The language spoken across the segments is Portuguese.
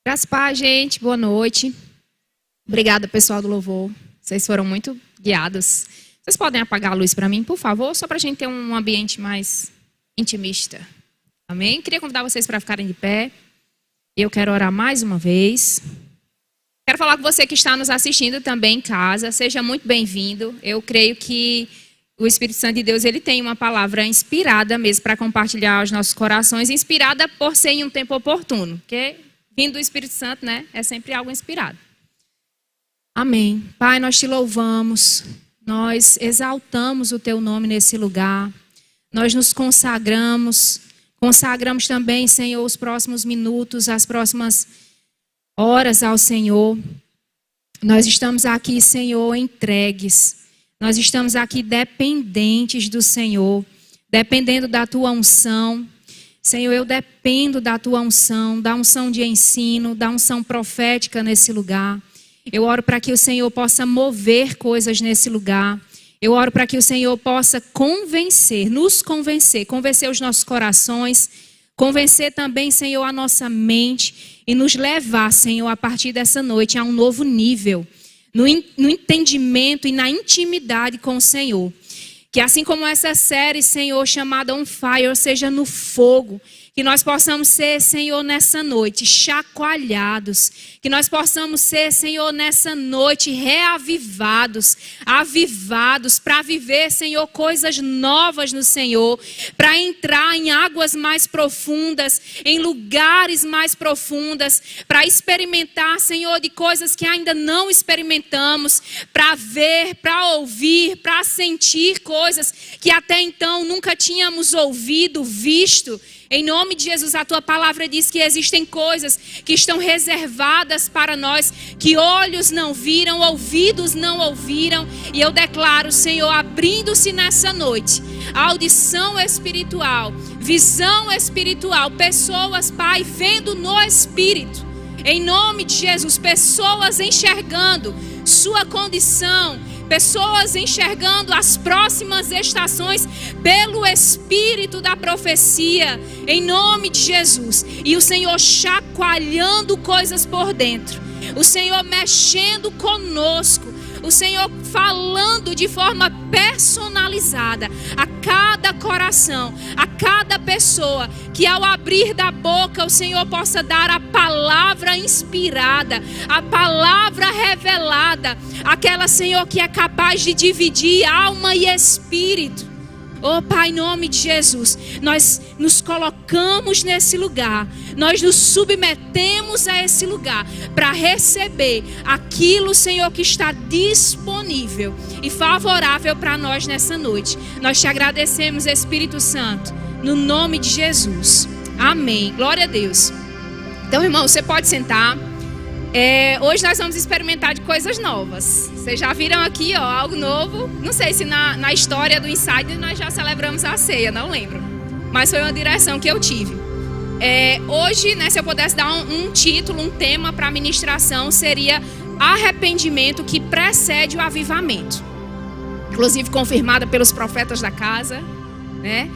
Graças a paz, gente. Boa noite. Obrigada, pessoal do louvor. Vocês foram muito guiados. Vocês podem apagar a luz para mim, por favor? Só para a gente ter um ambiente mais intimista. Amém? Queria convidar vocês para ficarem de pé. Eu quero orar mais uma vez. Quero falar com você que está nos assistindo também em casa. Seja muito bem-vindo. Eu creio que o Espírito Santo de Deus, ele tem uma palavra inspirada mesmo para compartilhar aos nossos corações. Inspirada por ser em um tempo oportuno. Porque vindo do Espírito Santo, né? É sempre algo inspirado. Amém. Pai, nós te louvamos. Nós exaltamos o teu nome nesse lugar. Nós nos consagramos. Consagramos também, Senhor, os próximos minutos, as próximas horas ao Senhor. Nós estamos aqui, Senhor, entregues. Nós estamos aqui dependentes do Senhor, dependendo da tua unção. Senhor, eu dependo da tua unção, da unção de ensino, da unção profética nesse lugar. Eu oro para que o Senhor possa mover coisas nesse lugar. Eu oro para que o Senhor possa convencer, nos convencer, convencer os nossos corações, convencer também, Senhor, a nossa mente e nos levar, Senhor, a partir dessa noite a um novo nível, no entendimento e na intimidade com o Senhor. Que assim como essa série, Senhor, chamada On Fire, seja no fogo, que nós possamos ser, Senhor, nessa noite, chacoalhados. Que nós possamos ser, Senhor, nessa noite, reavivados, avivados, para viver, Senhor, coisas novas no Senhor. Para entrar em águas mais profundas, em lugares mais profundas. Para experimentar, Senhor, de coisas que ainda não experimentamos. Para ver, para ouvir, para sentir coisas que até então nunca tínhamos ouvido, visto. Em nome de Jesus, a tua palavra diz que existem coisas que estão reservadas para nós, que olhos não viram, ouvidos não ouviram. E eu declaro, Senhor, abrindo-se nessa noite, audição espiritual, visão espiritual, pessoas, Pai, vendo no Espírito. Em nome de Jesus, pessoas enxergando sua condição, pessoas enxergando as próximas estações pelo Espírito da profecia, em nome de Jesus. E o Senhor chacoalhando coisas por dentro, o Senhor mexendo conosco, o Senhor falando de forma personalizada a cada coração, a cada pessoa, que ao abrir da boca o Senhor possa dar a palavra inspirada, a palavra revelada, aquela, Senhor, que é capaz de dividir alma e espírito. Oh Pai, em nome de Jesus, nós nos colocamos nesse lugar, nós nos submetemos a esse lugar para receber aquilo, Senhor, que está disponível e favorável para nós nessa noite. Nós te agradecemos, Espírito Santo, no nome de Jesus. Amém. Glória a Deus. Então, irmão, você pode sentar. Hoje nós vamos experimentar de coisas novas. Vocês já viram aqui, ó, algo novo. Não sei se na história do Inside nós já celebramos a ceia, não lembro. Mas foi uma direção que eu tive. Hoje, né, se eu pudesse dar um título, um tema para a ministração, seria arrependimento que precede o avivamento. Inclusive confirmada pelos profetas da casa, né?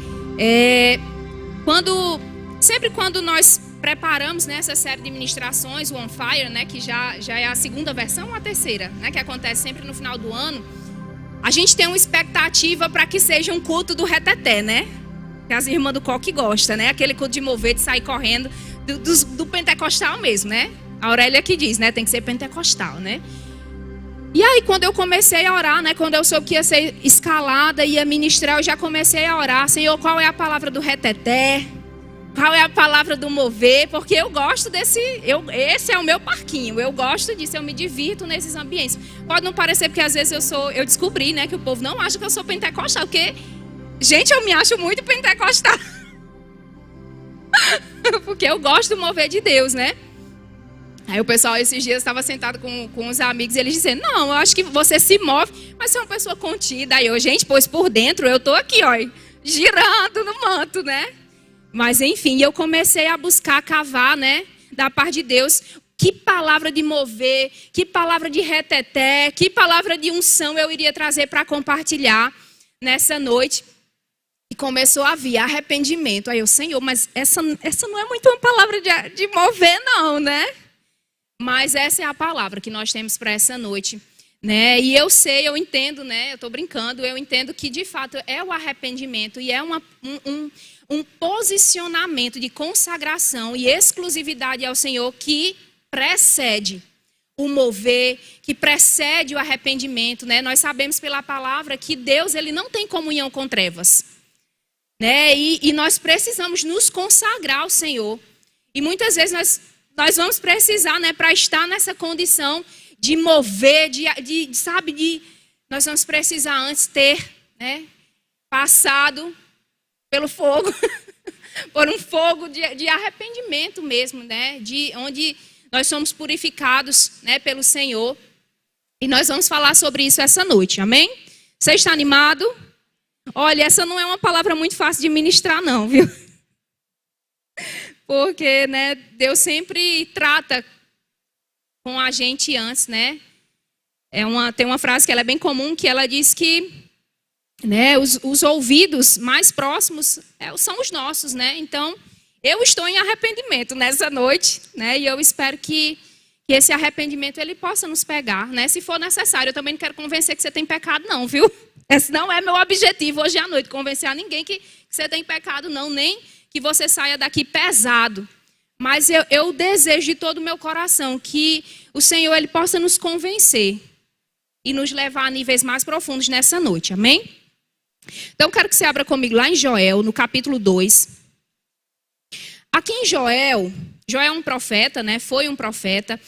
Sempre quando nós preparamos nessa série de ministrações, o On Fire, né, que já é a segunda versão ou a terceira, né, que acontece sempre no final do ano, a gente tem uma expectativa para que seja um culto do reteté, né? Que as irmãs do coque gostam, né? Aquele culto de mover, de sair correndo, do pentecostal mesmo, né? A Aurélia que diz, né? Tem que ser pentecostal, né? E aí, quando eu comecei a orar, né? Quando eu soube que ia ser escalada, ia ministrar, eu já comecei a orar. Senhor, qual é a palavra do reteté? Qual é a palavra do mover? Porque eu gosto esse é o meu parquinho. Eu gosto disso, eu me divirto nesses ambientes. Pode não parecer, porque às vezes eu descobri, né, que o povo não acha que eu sou pentecostal. Porque, gente, eu me acho muito pentecostal. Porque eu gosto do mover de Deus, né? Aí o pessoal esses dias estava sentado com os amigos e eles dizendo, não, eu acho que você se move, mas você é uma pessoa contida. Aí eu, gente, pois por dentro eu tô aqui, ó, girando no manto, né? Mas enfim, eu comecei a buscar, a cavar, né, da parte de Deus, que palavra de mover, que palavra de reteté, que palavra de unção eu iria trazer para compartilhar nessa noite. E começou a vir arrependimento. Aí eu, Senhor, mas essa não é muito uma palavra de mover não, né? Mas essa é a palavra que nós temos para essa noite, né? E eu sei, eu entendo, né? Eu estou brincando, eu entendo que de fato é o arrependimento e é um posicionamento de consagração e exclusividade ao Senhor que precede o mover, que precede o arrependimento, né? Nós sabemos pela palavra que Deus, ele não tem comunhão com trevas, né? E nós precisamos nos consagrar ao Senhor. E muitas vezes nós vamos precisar, né, para estar nessa condição de mover, nós vamos precisar antes ter, né, passado pelo fogo, por um fogo de arrependimento mesmo, né, de onde nós somos purificados, né, pelo Senhor. E nós vamos falar sobre isso essa noite, amém? Você está animado? Olha, essa não é uma palavra muito fácil de ministrar não, viu? Porque, né, Deus sempre trata com a gente antes, né? Tem uma frase que ela é bem comum, que ela diz que, né, os ouvidos mais próximos são os nossos, né? Então, eu estou em arrependimento nessa noite, né? E eu espero que esse arrependimento ele possa nos pegar, né? Se for necessário, eu também não quero convencer que você tem pecado não, viu? Esse não é meu objetivo hoje à noite, convencer a ninguém que você tem pecado não, nem que você saia daqui pesado. Mas eu desejo de todo o meu coração que o Senhor ele possa nos convencer e nos levar a níveis mais profundos nessa noite, amém? Então, eu quero que você abra comigo lá em Joel, no capítulo 2. Aqui em Joel é um profeta, né? Foi um profeta.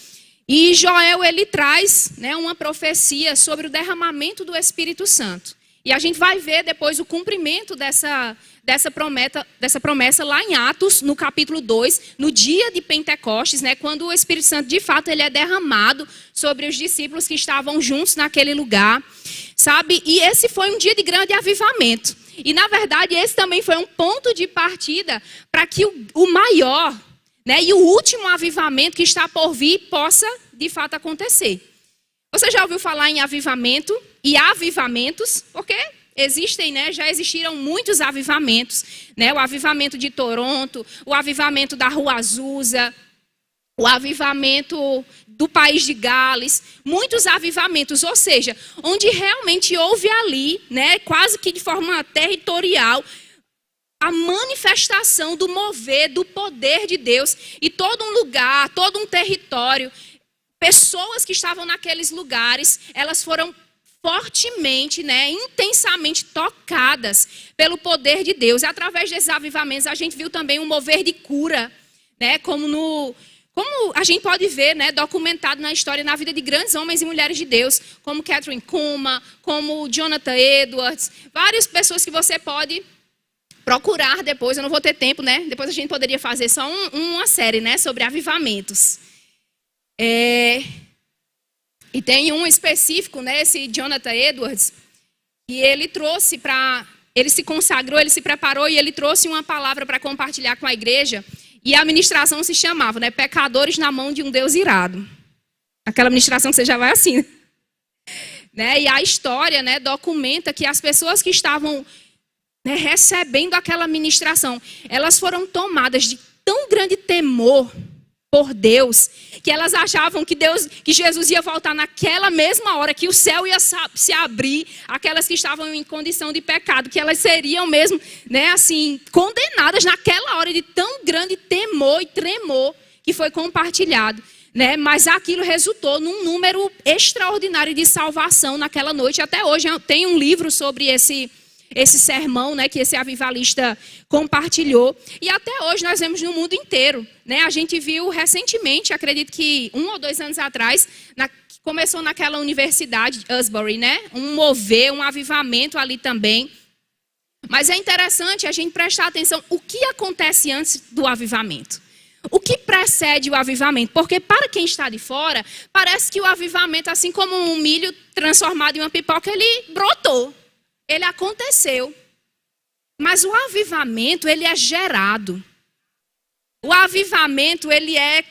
E Joel, ele traz, né, uma profecia sobre o derramamento do Espírito Santo. E a gente vai ver depois o cumprimento dessa promessa lá em Atos, no capítulo 2, no dia de Pentecostes, né, quando o Espírito Santo, de fato, ele é derramado sobre os discípulos que estavam juntos naquele lugar, sabe? E esse foi um dia de grande avivamento. E, na verdade, esse também foi um ponto de partida para que o maior, né, e o último avivamento que está por vir possa, de fato, acontecer. Você já ouviu falar em avivamento e avivamentos? Porque existem, né? Já existiram muitos avivamentos, né? O avivamento de Toronto, o avivamento da Rua Azusa, o avivamento do país de Gales, muitos avivamentos, ou seja, onde realmente houve ali, né? Quase que de forma territorial, a manifestação do mover, do poder de Deus e todo um lugar, todo um território. Pessoas que estavam naqueles lugares, elas foram fortemente, né, intensamente tocadas pelo poder de Deus. E através desses avivamentos, a gente viu também um mover de cura, né, como a gente pode ver, né, documentado na história, na vida de grandes homens e mulheres de Deus, como Catherine Kuma, como Jonathan Edwards, várias pessoas que você pode procurar depois. Eu não vou ter tempo, né? Depois a gente poderia fazer só uma série, né, sobre avivamentos. E tem um específico, né, esse Jonathan Edwards, que ele trouxe ele se consagrou, ele se preparou e ele trouxe uma palavra para compartilhar com a igreja. E a ministração se chamava, né, Pecadores na mão de um Deus irado. Aquela ministração que você já vai assim, né? E a história, né, documenta que as pessoas que estavam, né, recebendo aquela ministração, elas foram tomadas de tão grande temor por Deus, que elas achavam que Jesus ia voltar naquela mesma hora, que o céu ia se abrir, aquelas que estavam em condição de pecado, que elas seriam mesmo, né, assim, condenadas naquela hora de tão grande temor e tremor que foi compartilhado, né? Mas aquilo resultou num número extraordinário de salvação naquela noite. Até hoje tem um livro sobre esse sermão, né, que esse avivalista compartilhou. E até hoje nós vemos no mundo inteiro, né? A gente viu recentemente, acredito que 1 ou 2 anos atrás, começou naquela universidade de Asbury, né? Um mover, um avivamento ali também. Mas é interessante a gente prestar atenção o que acontece antes do avivamento. O que precede o avivamento? Porque para quem está de fora, parece que o avivamento, assim como um milho transformado em uma pipoca, ele brotou. Ele aconteceu. Mas o avivamento, ele é gerado. O avivamento, ele é,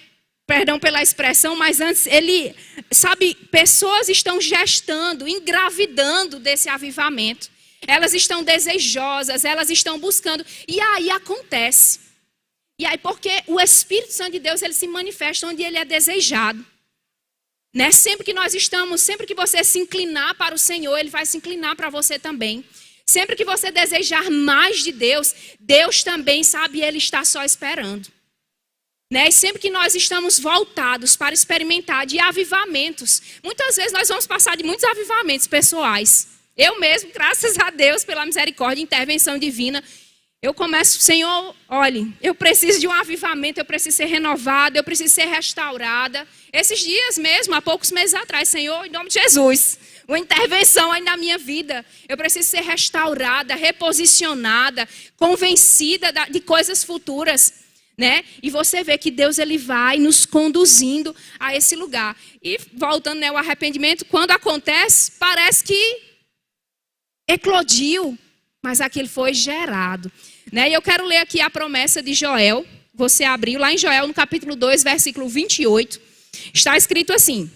perdão pela expressão, mas antes, ele, sabe, pessoas estão gestando, engravidando desse avivamento. Elas estão desejosas, elas estão buscando. E aí acontece. E aí, porque o Espírito Santo de Deus, ele se manifesta onde ele é desejado. Né? Sempre que você se inclinar para o Senhor, ele vai se inclinar para você também. Sempre que você desejar mais de Deus, Deus também sabe, ele está só esperando. Né? E sempre que nós estamos voltados para experimentar de avivamentos, muitas vezes nós vamos passar de muitos avivamentos pessoais. Eu mesmo, graças a Deus, pela misericórdia e intervenção divina, eu começo, Senhor, olhe, eu preciso de um avivamento, eu preciso ser renovada, eu preciso ser restaurada. Esses dias mesmo, há poucos meses atrás, Senhor, em nome de Jesus, uma intervenção aí na minha vida. Eu preciso ser restaurada, reposicionada, convencida de coisas futuras. Né? E você vê que Deus ele vai nos conduzindo a esse lugar. E voltando, né, ao arrependimento, quando acontece, parece que eclodiu, mas aquilo foi gerado. Né? E eu quero ler aqui a promessa de Joel. Você abriu lá em Joel, no capítulo 2, versículo 28. Está escrito assim: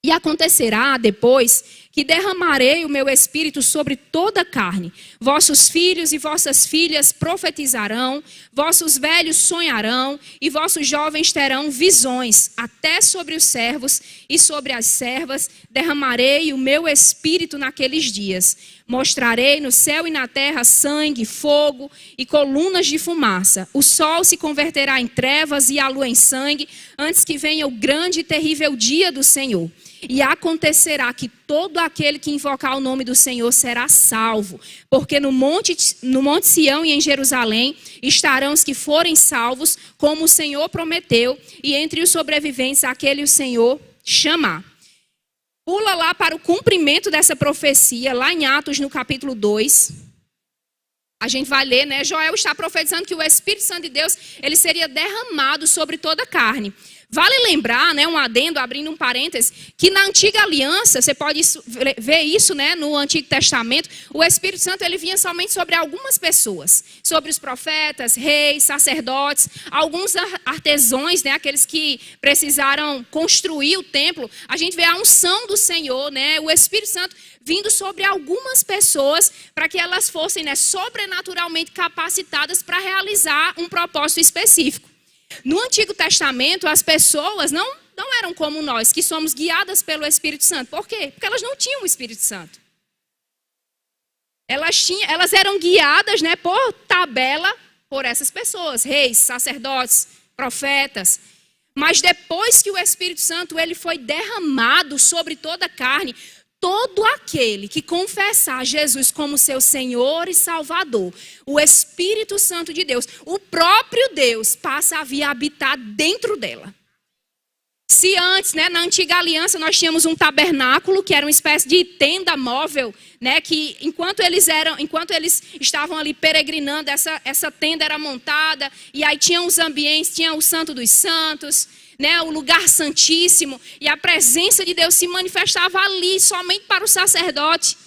e acontecerá depois que derramarei o meu espírito sobre toda a carne. Vossos filhos e vossas filhas profetizarão, vossos velhos sonharão e vossos jovens terão visões. Até sobre os servos e sobre as servas derramarei o meu espírito naqueles dias. Mostrarei no céu e na terra sangue, fogo e colunas de fumaça. O sol se converterá em trevas e a lua em sangue, antes que venha o grande e terrível dia do Senhor. E acontecerá que todo aquele que invocar o nome do Senhor será salvo. Porque no monte Sião e em Jerusalém estarão os que forem salvos, como o Senhor prometeu, e entre os sobreviventes aquele o Senhor chamar. Pula lá para o cumprimento dessa profecia, lá em Atos, no capítulo 2. A gente vai ler, né? Joel está profetizando que o Espírito Santo de Deus, ele seria derramado sobre toda a carne. Vale lembrar, né, um adendo, abrindo um parênteses, que na antiga aliança, você pode ver isso, né, no Antigo Testamento, o Espírito Santo ele vinha somente sobre algumas pessoas, sobre os profetas, reis, sacerdotes, alguns artesãos, né, aqueles que precisaram construir o templo. A gente vê a unção do Senhor, né, o Espírito Santo vindo sobre algumas pessoas para que elas fossem, né, sobrenaturalmente capacitadas para realizar um propósito específico. No Antigo Testamento, as pessoas não eram como nós, que somos guiadas pelo Espírito Santo. Por quê? Porque elas não tinham o Espírito Santo. Elas eram guiadas, né, por tabela por essas pessoas, reis, sacerdotes, profetas. Mas depois que o Espírito Santo ele foi derramado sobre toda a carne, todo aquele que confessar Jesus como seu Senhor e Salvador, o Espírito Santo de Deus, o próprio Deus, passa a vir habitar dentro dela. Se antes, né, na antiga aliança, nós tínhamos um tabernáculo, que era uma espécie de tenda móvel, né, que enquanto eles estavam ali peregrinando, essa tenda era montada, e aí tinha os ambientes, tinha o Santo dos Santos, né, o lugar santíssimo, e a presença de Deus se manifestava ali somente para o sacerdote,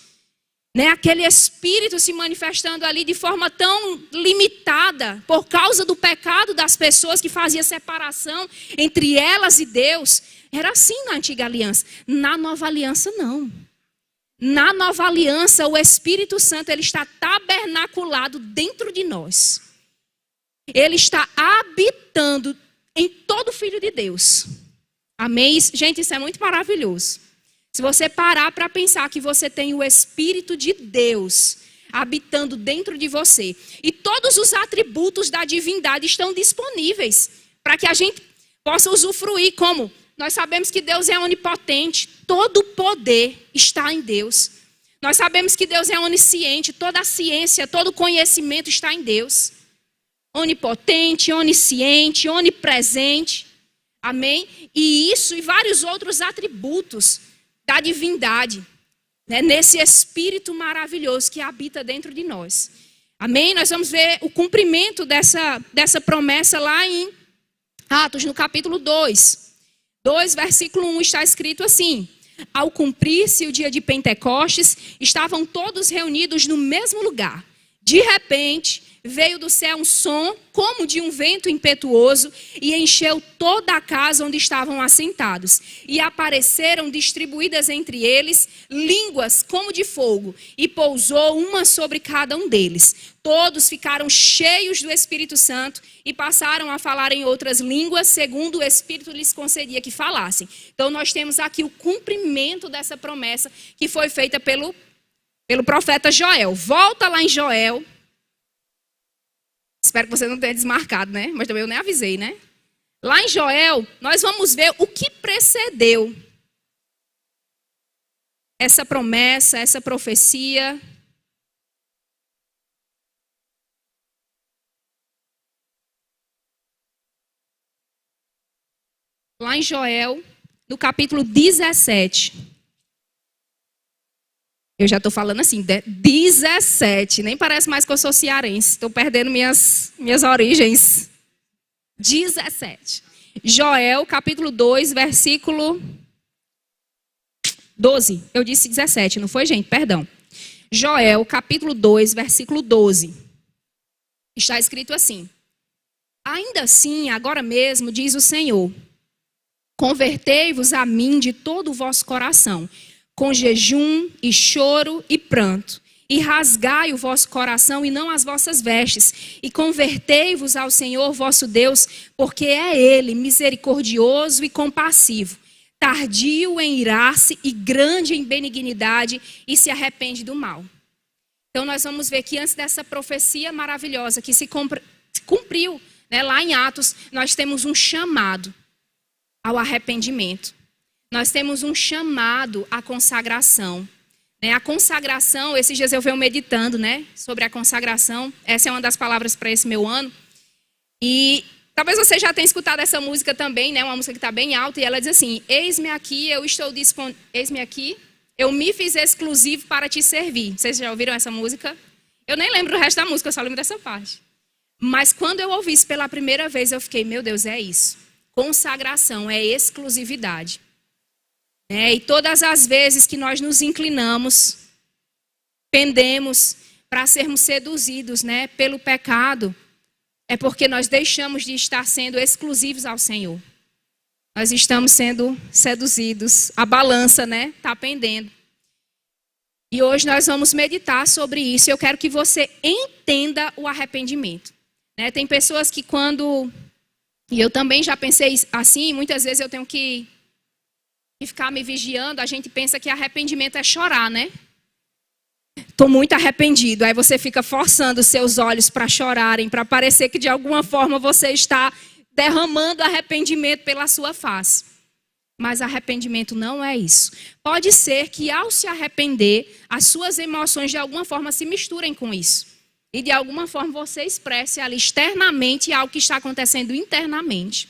né, aquele Espírito se manifestando ali de forma tão limitada por causa do pecado das pessoas que fazia separação entre elas e Deus. Era assim na antiga aliança. Na nova aliança não. Na nova aliança o Espírito Santo ele está tabernaculado dentro de nós. Ele está habitando em todo filho de Deus. Amém? Gente, isso é muito maravilhoso. Se você parar para pensar que você tem o Espírito de Deus habitando dentro de você, e todos os atributos da divindade estão disponíveis para que a gente possa usufruir, como nós sabemos que Deus é onipotente, todo o poder está em Deus. Nós sabemos que Deus é onisciente, toda a ciência, todo o conhecimento está em Deus. Onipotente, onisciente, onipresente. Amém? E isso e vários outros atributos da divindade, né, nesse Espírito maravilhoso que habita dentro de nós. Amém? Nós vamos ver o cumprimento dessa promessa lá em Atos, no capítulo 2. 2, versículo 1, está escrito assim: ao cumprir-se o dia de Pentecostes, estavam todos reunidos no mesmo lugar. De repente, veio do céu um som como de um vento impetuoso e encheu toda a casa onde estavam assentados. E apareceram distribuídas entre eles línguas como de fogo e pousou uma sobre cada um deles. Todos ficaram cheios do Espírito Santo e passaram a falar em outras línguas, segundo o Espírito lhes concedia que falassem. Então nós temos aqui o cumprimento dessa promessa que foi feita pelo profeta Joel. Volta lá em Joel. Espero que você não tenha desmarcado, né? Mas também eu nem avisei, né? Lá em Joel, nós vamos ver o que precedeu essa promessa, essa profecia. Lá em Joel, no capítulo 17. Eu já estou falando assim, 17, nem parece mais que eu sou cearense. Estou perdendo minhas origens. 17. Joel, capítulo 2, versículo 12. Eu disse 17, não foi, gente? Perdão. Joel, capítulo 2, versículo 12. Está escrito assim: ainda assim, agora mesmo, diz o Senhor, convertei-vos a mim de todo o vosso coração, com jejum e choro e pranto, e rasgai o vosso coração e não as vossas vestes, e convertei-vos ao Senhor vosso Deus, porque é Ele misericordioso e compassivo, tardio em irar-se e grande em benignidade, e se arrepende do mal. Então nós vamos ver que antes dessa profecia maravilhosa que se cumpriu, né, lá em Atos, nós temos um chamado ao arrependimento. Nós temos um chamado à consagração. A consagração, esses dias eu venho meditando, né, sobre a consagração. Essa é uma das palavras para esse meu ano. E talvez você já tenha escutado essa música também, né, uma música que está bem alta. E ela diz assim: eis-me aqui, eis-me aqui, eu me fiz exclusivo para te servir. Vocês já ouviram essa música? Eu nem lembro do resto da música, eu só lembro dessa parte. Mas quando eu ouvi isso pela primeira vez, eu fiquei, meu Deus, é isso. Consagração é exclusividade. E todas as vezes que nós nos inclinamos, pendemos para sermos seduzidos, né, pelo pecado, é porque nós deixamos de estar sendo exclusivos ao Senhor. Nós estamos sendo seduzidos. A balança, né, está pendendo. E hoje nós vamos meditar sobre isso. Eu quero que você entenda o arrependimento. Tem pessoas que quando... E eu também já pensei assim, muitas vezes eu tenho que ficar me vigiando. A gente pensa que arrependimento é chorar, né? Estou muito arrependido. Aí você fica forçando os seus olhos para chorarem, para parecer que de alguma forma você está derramando arrependimento pela sua face. Mas arrependimento não é isso. Pode ser que ao se arrepender, as suas emoções de alguma forma se misturem com isso. E de alguma forma você expresse ali externamente algo que está acontecendo internamente.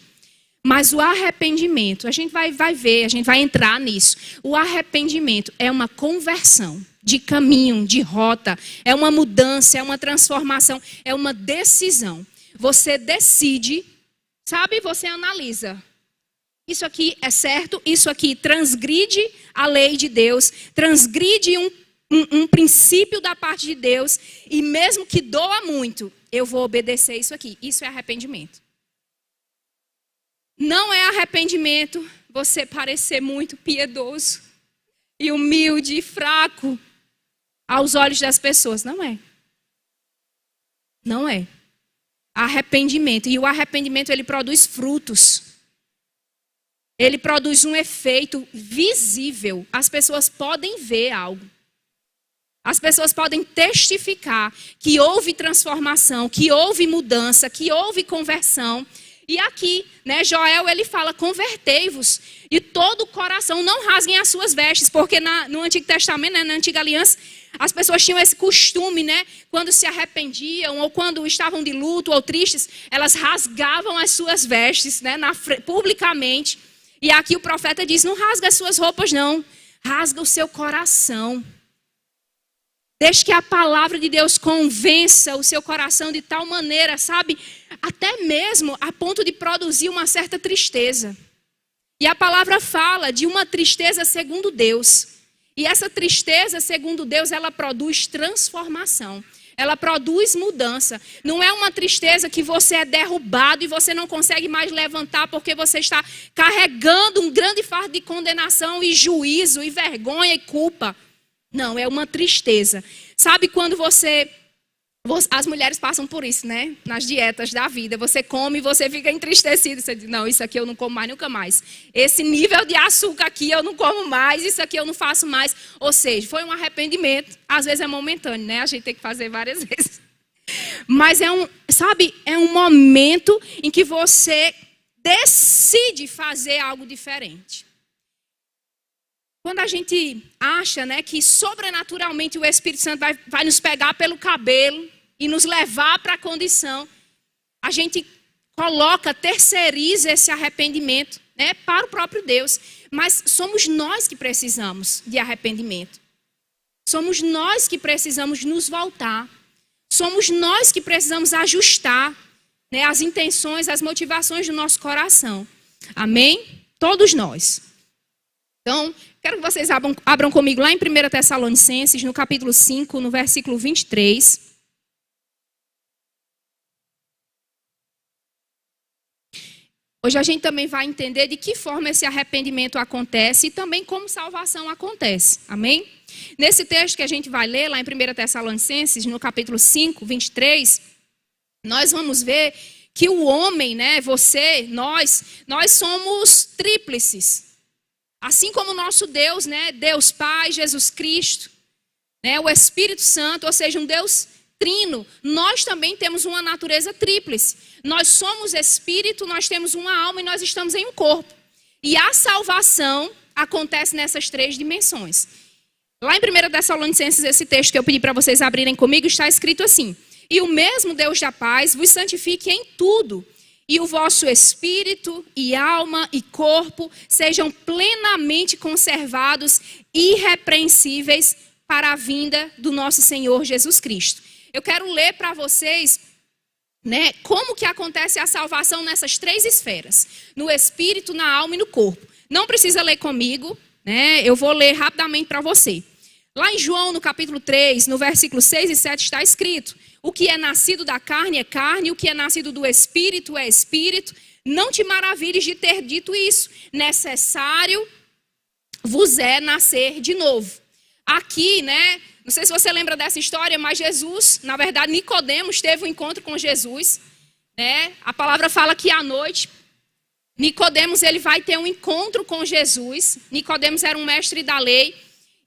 Mas o arrependimento, a gente vai ver, a gente vai entrar nisso. O arrependimento é uma conversão de caminho, de rota. É uma mudança, é uma transformação, é uma decisão. Você decide, sabe? Você analisa. Isso aqui é certo, isso aqui transgride a lei de Deus, transgride um princípio da parte de Deus, e mesmo que doa muito, eu vou obedecer isso aqui. Isso é arrependimento. Não é arrependimento você parecer muito piedoso e humilde e fraco aos olhos das pessoas. Não é. Não é. Arrependimento. E o arrependimento, ele produz frutos. Ele produz um efeito visível. As pessoas podem ver algo. As pessoas podem testificar que houve transformação, que houve mudança, que houve conversão. E aqui, né, Joel, ele fala, convertei-vos de todo o coração, não rasguem as suas vestes, porque no Antigo Testamento, né, na Antiga Aliança, as pessoas tinham esse costume, né, quando se arrependiam ou quando estavam de luto ou tristes, elas rasgavam as suas vestes, né, publicamente. E aqui o profeta diz, não rasga as suas roupas não, rasga o seu coração. Deixe que a palavra de Deus convença o seu coração de tal maneira, sabe? Até mesmo a ponto de produzir uma certa tristeza. E a palavra fala de uma tristeza segundo Deus. E essa tristeza segundo Deus, ela produz transformação. Ela produz mudança. Não é uma tristeza que você é derrubado e você não consegue mais levantar porque você está carregando um grande fardo de condenação e juízo e vergonha e culpa. Não, é uma tristeza. Sabe quando as mulheres passam por isso, né? Nas dietas da vida. Você come e você fica entristecido. Você diz, não, isso aqui eu não como mais, nunca mais. Esse nível de açúcar aqui eu não como mais, isso aqui eu não faço mais. Ou seja, foi um arrependimento. Às vezes é momentâneo, né? A gente tem que fazer várias vezes. Mas é um momento em que você decide fazer algo diferente. Quando a gente acha, né, que sobrenaturalmente o Espírito Santo vai nos pegar pelo cabelo e nos levar para a condição, a gente terceiriza esse arrependimento, né, para o próprio Deus. Mas somos nós que precisamos de arrependimento. Somos nós que precisamos nos voltar. Somos nós que precisamos ajustar, né, as intenções, as motivações do nosso coração. Amém? Todos nós. Então, quero que vocês abram comigo lá em 1 Tessalonicenses, no capítulo 5, no versículo 23. Hoje a gente também vai entender de que forma esse arrependimento acontece e também como salvação acontece. Amém? Nesse texto que a gente vai ler lá em 1 Tessalonicenses, no capítulo 5, 23, nós vamos ver que o homem, né, você, nós somos tríplices. Assim como o nosso Deus, né, Deus Pai, Jesus Cristo, né, o Espírito Santo, ou seja, um Deus trino, nós também temos uma natureza tríplice. Nós somos espírito, nós temos uma alma e nós estamos em um corpo. E a salvação acontece nessas três dimensões. Lá em 1 Tessalonicenses, esse texto que eu pedi para vocês abrirem comigo, está escrito assim: e o mesmo Deus da paz vos santifique em tudo, e o vosso espírito e alma e corpo sejam plenamente conservados, irrepreensíveis para a vinda do nosso Senhor Jesus Cristo. Eu quero ler para vocês, né, como que acontece a salvação nessas três esferas: no espírito, na alma e no corpo. Não precisa ler comigo, né? Eu vou ler rapidamente para você. Lá em João, no capítulo 3, no versículo 6 e 7, está escrito: o que é nascido da carne é carne, o que é nascido do espírito é espírito. Não te maravilhes de ter dito isso. Necessário vos é nascer de novo. Aqui, né? Não sei se você lembra dessa história, mas Jesus, na verdade, Nicodemos teve um encontro com Jesus, né? A palavra fala que à noite, Nicodemos, ele vai ter um encontro com Jesus. Nicodemos era um mestre da lei.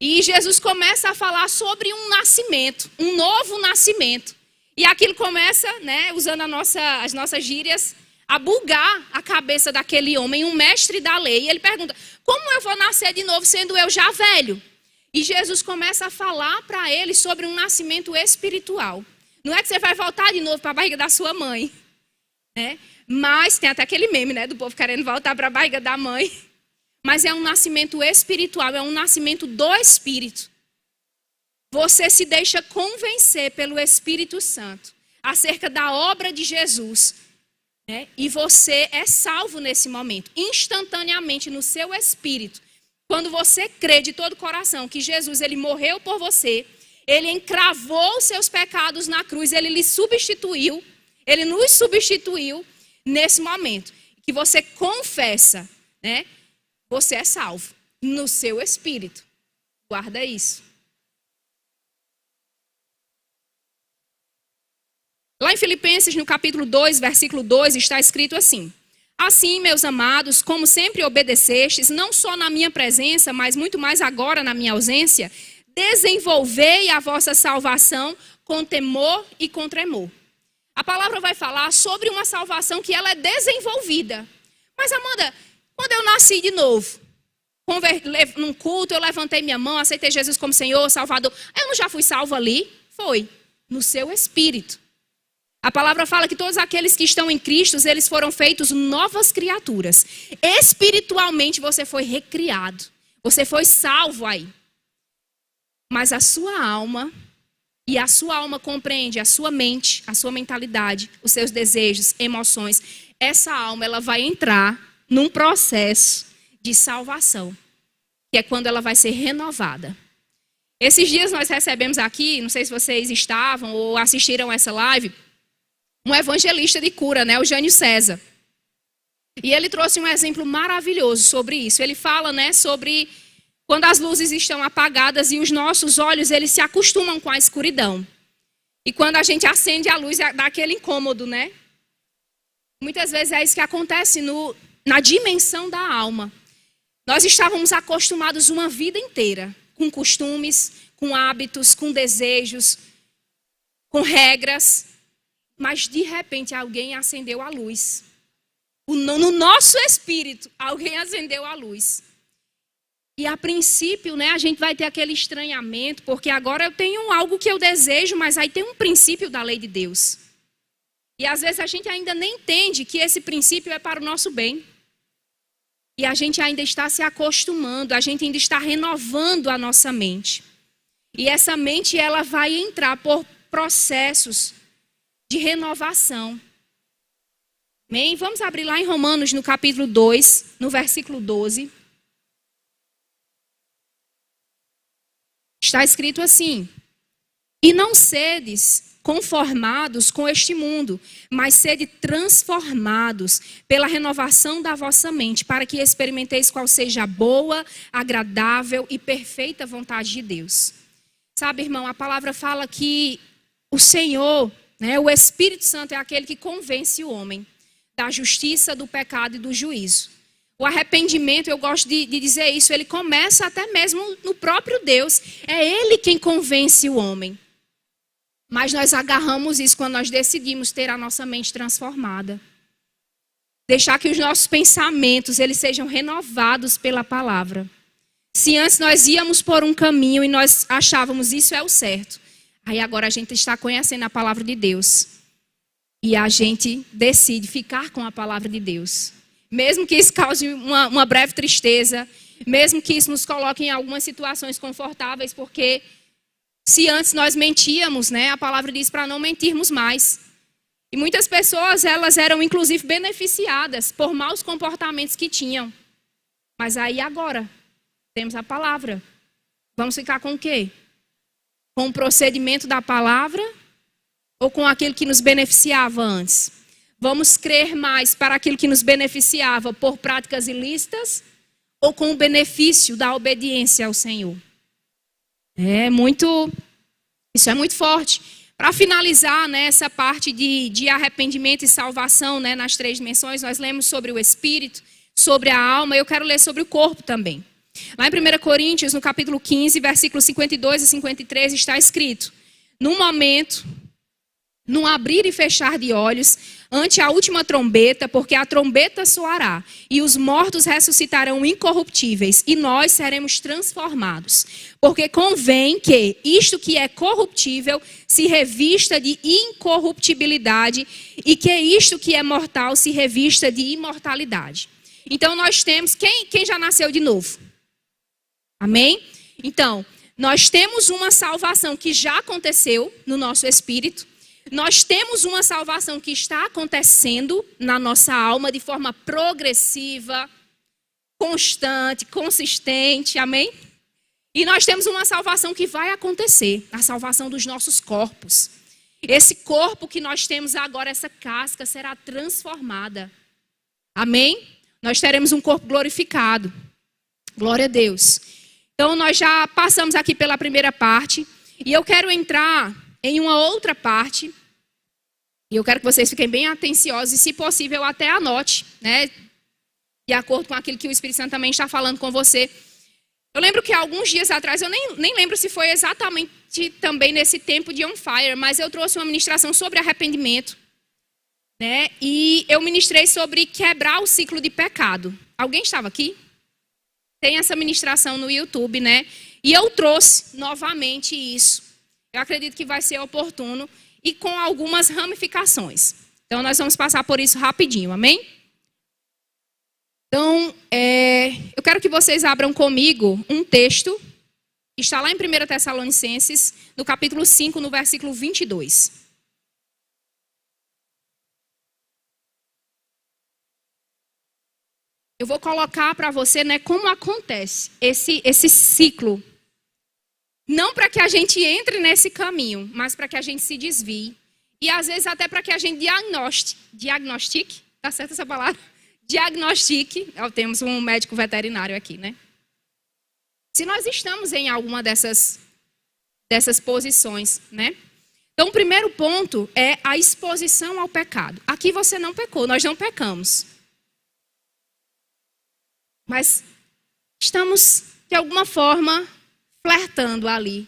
E Jesus começa a falar sobre um nascimento, um novo nascimento. E aquilo começa, né, usando as nossas gírias, a bugar a cabeça daquele homem, um mestre da lei. E ele pergunta: como eu vou nascer de novo sendo eu já velho? E Jesus começa a falar para ele sobre um nascimento espiritual. Não é que você vai voltar de novo para a barriga da sua mãe, né? Mas tem até aquele meme, né, do povo querendo voltar para a barriga da mãe. Mas é um nascimento espiritual, é um nascimento do Espírito. Você se deixa convencer pelo Espírito Santo acerca da obra de Jesus, né? E você é salvo nesse momento, instantaneamente no seu espírito. Quando você crê de todo o coração que Jesus, ele morreu por você, ele encravou os seus pecados na cruz, ele lhe substituiu, ele nos substituiu nesse momento. Que você confessa, né? Você é salvo no seu espírito. Guarda isso. Lá em Filipenses, no capítulo 2, versículo 2, está escrito assim: assim, meus amados, como sempre obedecestes, não só na minha presença, mas muito mais agora na minha ausência, desenvolvei a vossa salvação com temor e com tremor. A palavra vai falar sobre uma salvação que ela é desenvolvida. Mas, Amanda, quando eu nasci de novo, num culto, eu levantei minha mão, aceitei Jesus como Senhor, Salvador. Eu não já fui salvo ali? Foi, no seu espírito. A palavra fala que todos aqueles que estão em Cristo, eles foram feitos novas criaturas. Espiritualmente você foi recriado. Você foi salvo aí. Mas a sua alma, e a sua alma compreende a sua mente, a sua mentalidade, os seus desejos, emoções. Essa alma, ela vai entrar num processo de salvação, que é quando ela vai ser renovada. Esses dias nós recebemos aqui, não sei se vocês estavam ou assistiram essa live, um evangelista de cura, né, o Jânio César. E ele trouxe um exemplo maravilhoso sobre isso. Ele fala, né, sobre quando as luzes estão apagadas e os nossos olhos, eles se acostumam com a escuridão. E quando a gente acende a luz, dá aquele incômodo, né? Muitas vezes é isso que acontece na dimensão da alma. Nós estávamos acostumados uma vida inteira com costumes, com hábitos, com desejos, com regras. Mas de repente alguém acendeu a luz. No nosso espírito, alguém acendeu a luz. E a princípio, né, a gente vai ter aquele estranhamento, porque agora eu tenho algo que eu desejo, mas aí tem um princípio da lei de Deus. E às vezes a gente ainda nem entende que esse princípio é para o nosso bem. E a gente ainda está se acostumando, a gente ainda está renovando a nossa mente. E essa mente, ela vai entrar por processos de renovação. Amém? Vamos abrir lá em Romanos, no capítulo 2, no versículo 12. Está escrito assim: e não sedes conformados com este mundo, mas sede transformados pela renovação da vossa mente, para que experimenteis qual seja a boa, agradável e perfeita vontade de Deus. Sabe, irmão, a palavra fala que o Senhor, né, o Espírito Santo é aquele que convence o homem da justiça, do pecado e do juízo. O arrependimento, eu gosto de dizer isso, ele começa até mesmo no próprio Deus. É Ele quem convence o homem. Mas nós agarramos isso quando nós decidimos ter a nossa mente transformada. Deixar que os nossos pensamentos, eles sejam renovados pela palavra. Se antes nós íamos por um caminho e nós achávamos isso é o certo. Aí agora a gente está conhecendo a palavra de Deus. E a gente decide ficar com a palavra de Deus. Mesmo que isso cause uma breve tristeza, mesmo que isso nos coloque em algumas situações confortáveis, porque se antes nós mentíamos, né, a palavra diz para não mentirmos mais. E muitas pessoas, elas eram inclusive beneficiadas por maus comportamentos que tinham. Mas aí agora, temos a palavra. Vamos ficar com o quê? Com o procedimento da palavra ou com aquilo que nos beneficiava antes? Vamos crer mais para aquilo que nos beneficiava por práticas ilícitas ou com o benefício da obediência ao Senhor? Isso é muito forte. Para finalizar, né, essa parte de arrependimento e salvação, né, nas 3 dimensões, nós lemos sobre o espírito, sobre a alma. Eu quero ler sobre o corpo também. Lá em 1 Coríntios, no capítulo 15, versículos 52 e 53, está escrito: no momento, num abrir e fechar de olhos, ante a última trombeta, porque a trombeta soará, e os mortos ressuscitarão incorruptíveis, e nós seremos transformados. Porque convém que isto que é corruptível se revista de incorruptibilidade, e que isto que é mortal se revista de imortalidade. Então nós temos, quem já nasceu de novo? Amém? Então, nós temos uma salvação que já aconteceu no nosso espírito. Nós temos uma salvação que está acontecendo na nossa alma de forma progressiva, constante, consistente, amém? E nós temos uma salvação que vai acontecer, a salvação dos nossos corpos. Esse corpo que nós temos agora, essa casca, será transformada, amém? Nós teremos um corpo glorificado, glória a Deus. Então nós já passamos aqui pela primeira parte, e eu quero entrar em uma outra parte, e eu quero que vocês fiquem bem atenciosos e, se possível, até anote, né? De acordo com aquilo que o Espírito Santo também está falando com você. Eu lembro que alguns dias atrás, eu nem lembro se foi exatamente também nesse tempo de On Fire, mas eu trouxe uma ministração sobre arrependimento, né? E eu ministrei sobre quebrar o ciclo de pecado. Alguém estava aqui? Tem essa ministração no YouTube, né? E eu trouxe novamente isso. Eu acredito que vai ser oportuno e com algumas ramificações. Então, nós vamos passar por isso rapidinho, amém? Então, eu quero que vocês abram comigo um texto que está lá em 1 Tessalonicenses, no capítulo 5, no versículo 22. Eu vou colocar para você, né, como acontece esse ciclo Não para que a gente entre nesse caminho, mas para que a gente se desvie. E às vezes até para que a gente diagnostique, tá certo essa palavra? Diagnostique, temos um médico veterinário aqui, né? Se nós estamos em alguma dessas posições, né? Então, o primeiro ponto é a exposição ao pecado. Aqui você não pecou, nós não pecamos. Mas estamos, de alguma forma, flertando ali.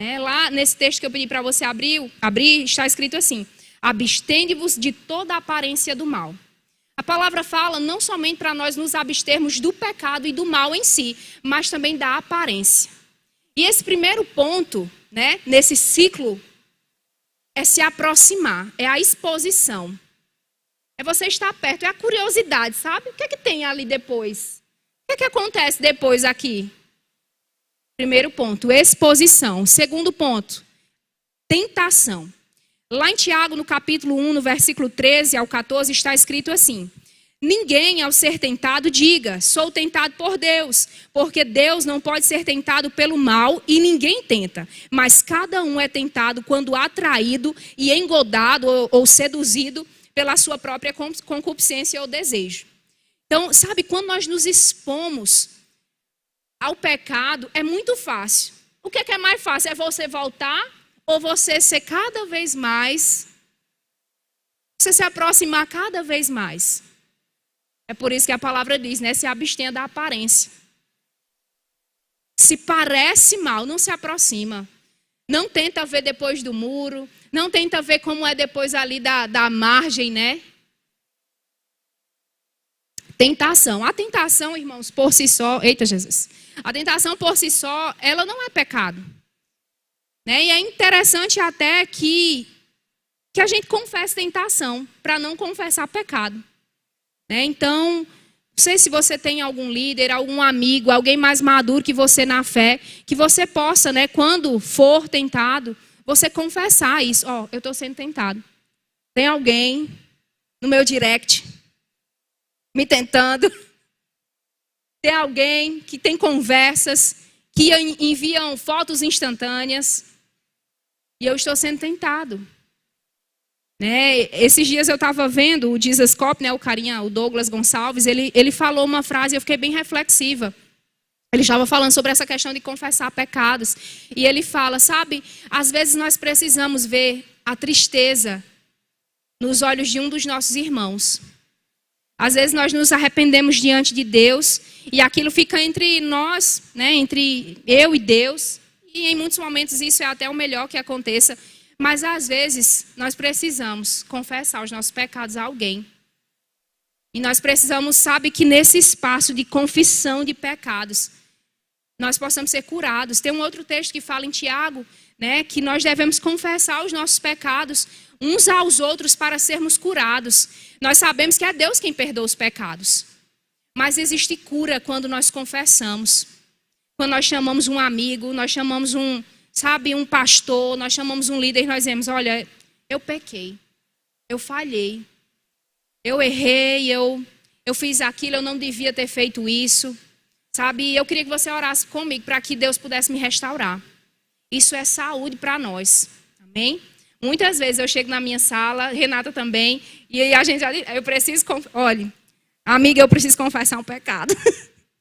Lá nesse texto que eu pedi para você abrir, está escrito assim: abstende-vos de toda a aparência do mal. A palavra fala não somente para nós nos abstermos do pecado e do mal em si, mas também da aparência. E esse primeiro ponto, né, nesse ciclo, é se aproximar, é a exposição. É você estar perto, é a curiosidade, sabe? O que é que tem ali depois? O que é que acontece depois aqui? Primeiro ponto, exposição. Segundo ponto, tentação. Lá em Tiago, no capítulo 1, no versículo 13 ao 14, está escrito assim: ninguém, ao ser tentado, diga, sou tentado por Deus, porque Deus não pode ser tentado pelo mal e ninguém tenta. Mas cada um é tentado quando atraído e engodado ou seduzido pela sua própria concupiscência ou desejo. Então, sabe, quando nós nos expomos ao pecado, é muito fácil. O que é mais fácil? É você voltar ou você ser cada vez mais, você se aproximar cada vez mais. É por isso que a palavra diz, né? Se abstenha da aparência. Se parece mal, não se aproxima. Não tenta ver depois do muro. Não tenta ver como é depois ali da margem, né? Tentação. A tentação, irmãos, por si só... Eita, Jesus. A tentação por si só, ela não é pecado. Né? E é interessante até que a gente confesse tentação, para não confessar pecado. Né? Então, não sei se você tem algum líder, algum amigo, alguém mais maduro que você na fé, que você possa, né, quando for tentado, você confessar isso. Ó, eu estou sendo tentado. Tem alguém no meu direct me tentando. Tem alguém que tem conversas, que enviam fotos instantâneas. E eu estou sendo tentado. Né? Esses dias eu estava vendo o Jesus Cop, né, o Douglas Gonçalves, ele falou uma frase e eu fiquei bem reflexiva. Ele estava falando sobre essa questão de confessar pecados. E ele fala, sabe, às vezes nós precisamos ver a tristeza nos olhos de um dos nossos irmãos. Às vezes nós nos arrependemos diante de Deus e aquilo fica entre nós, né, entre eu e Deus. E em muitos momentos isso é até o melhor que aconteça. Mas às vezes nós precisamos confessar os nossos pecados a alguém. E nós precisamos, sabe, que nesse espaço de confissão de pecados, nós possamos ser curados. Tem um outro texto que fala em Tiago, né, que nós devemos confessar os nossos pecados uns aos outros para sermos curados. Nós sabemos que é Deus quem perdoa os pecados. Mas existe cura quando nós confessamos. Quando nós chamamos um amigo, nós chamamos um pastor, nós chamamos um líder e nós dizemos, olha, eu pequei, eu falhei, eu errei, eu fiz aquilo, eu não devia ter feito isso, sabe? E eu queria que você orasse comigo para que Deus pudesse me restaurar. Isso é saúde para nós, amém? Muitas vezes eu chego na minha sala, Renata também, e aí a gente já diz, olha, amiga, eu preciso confessar um pecado.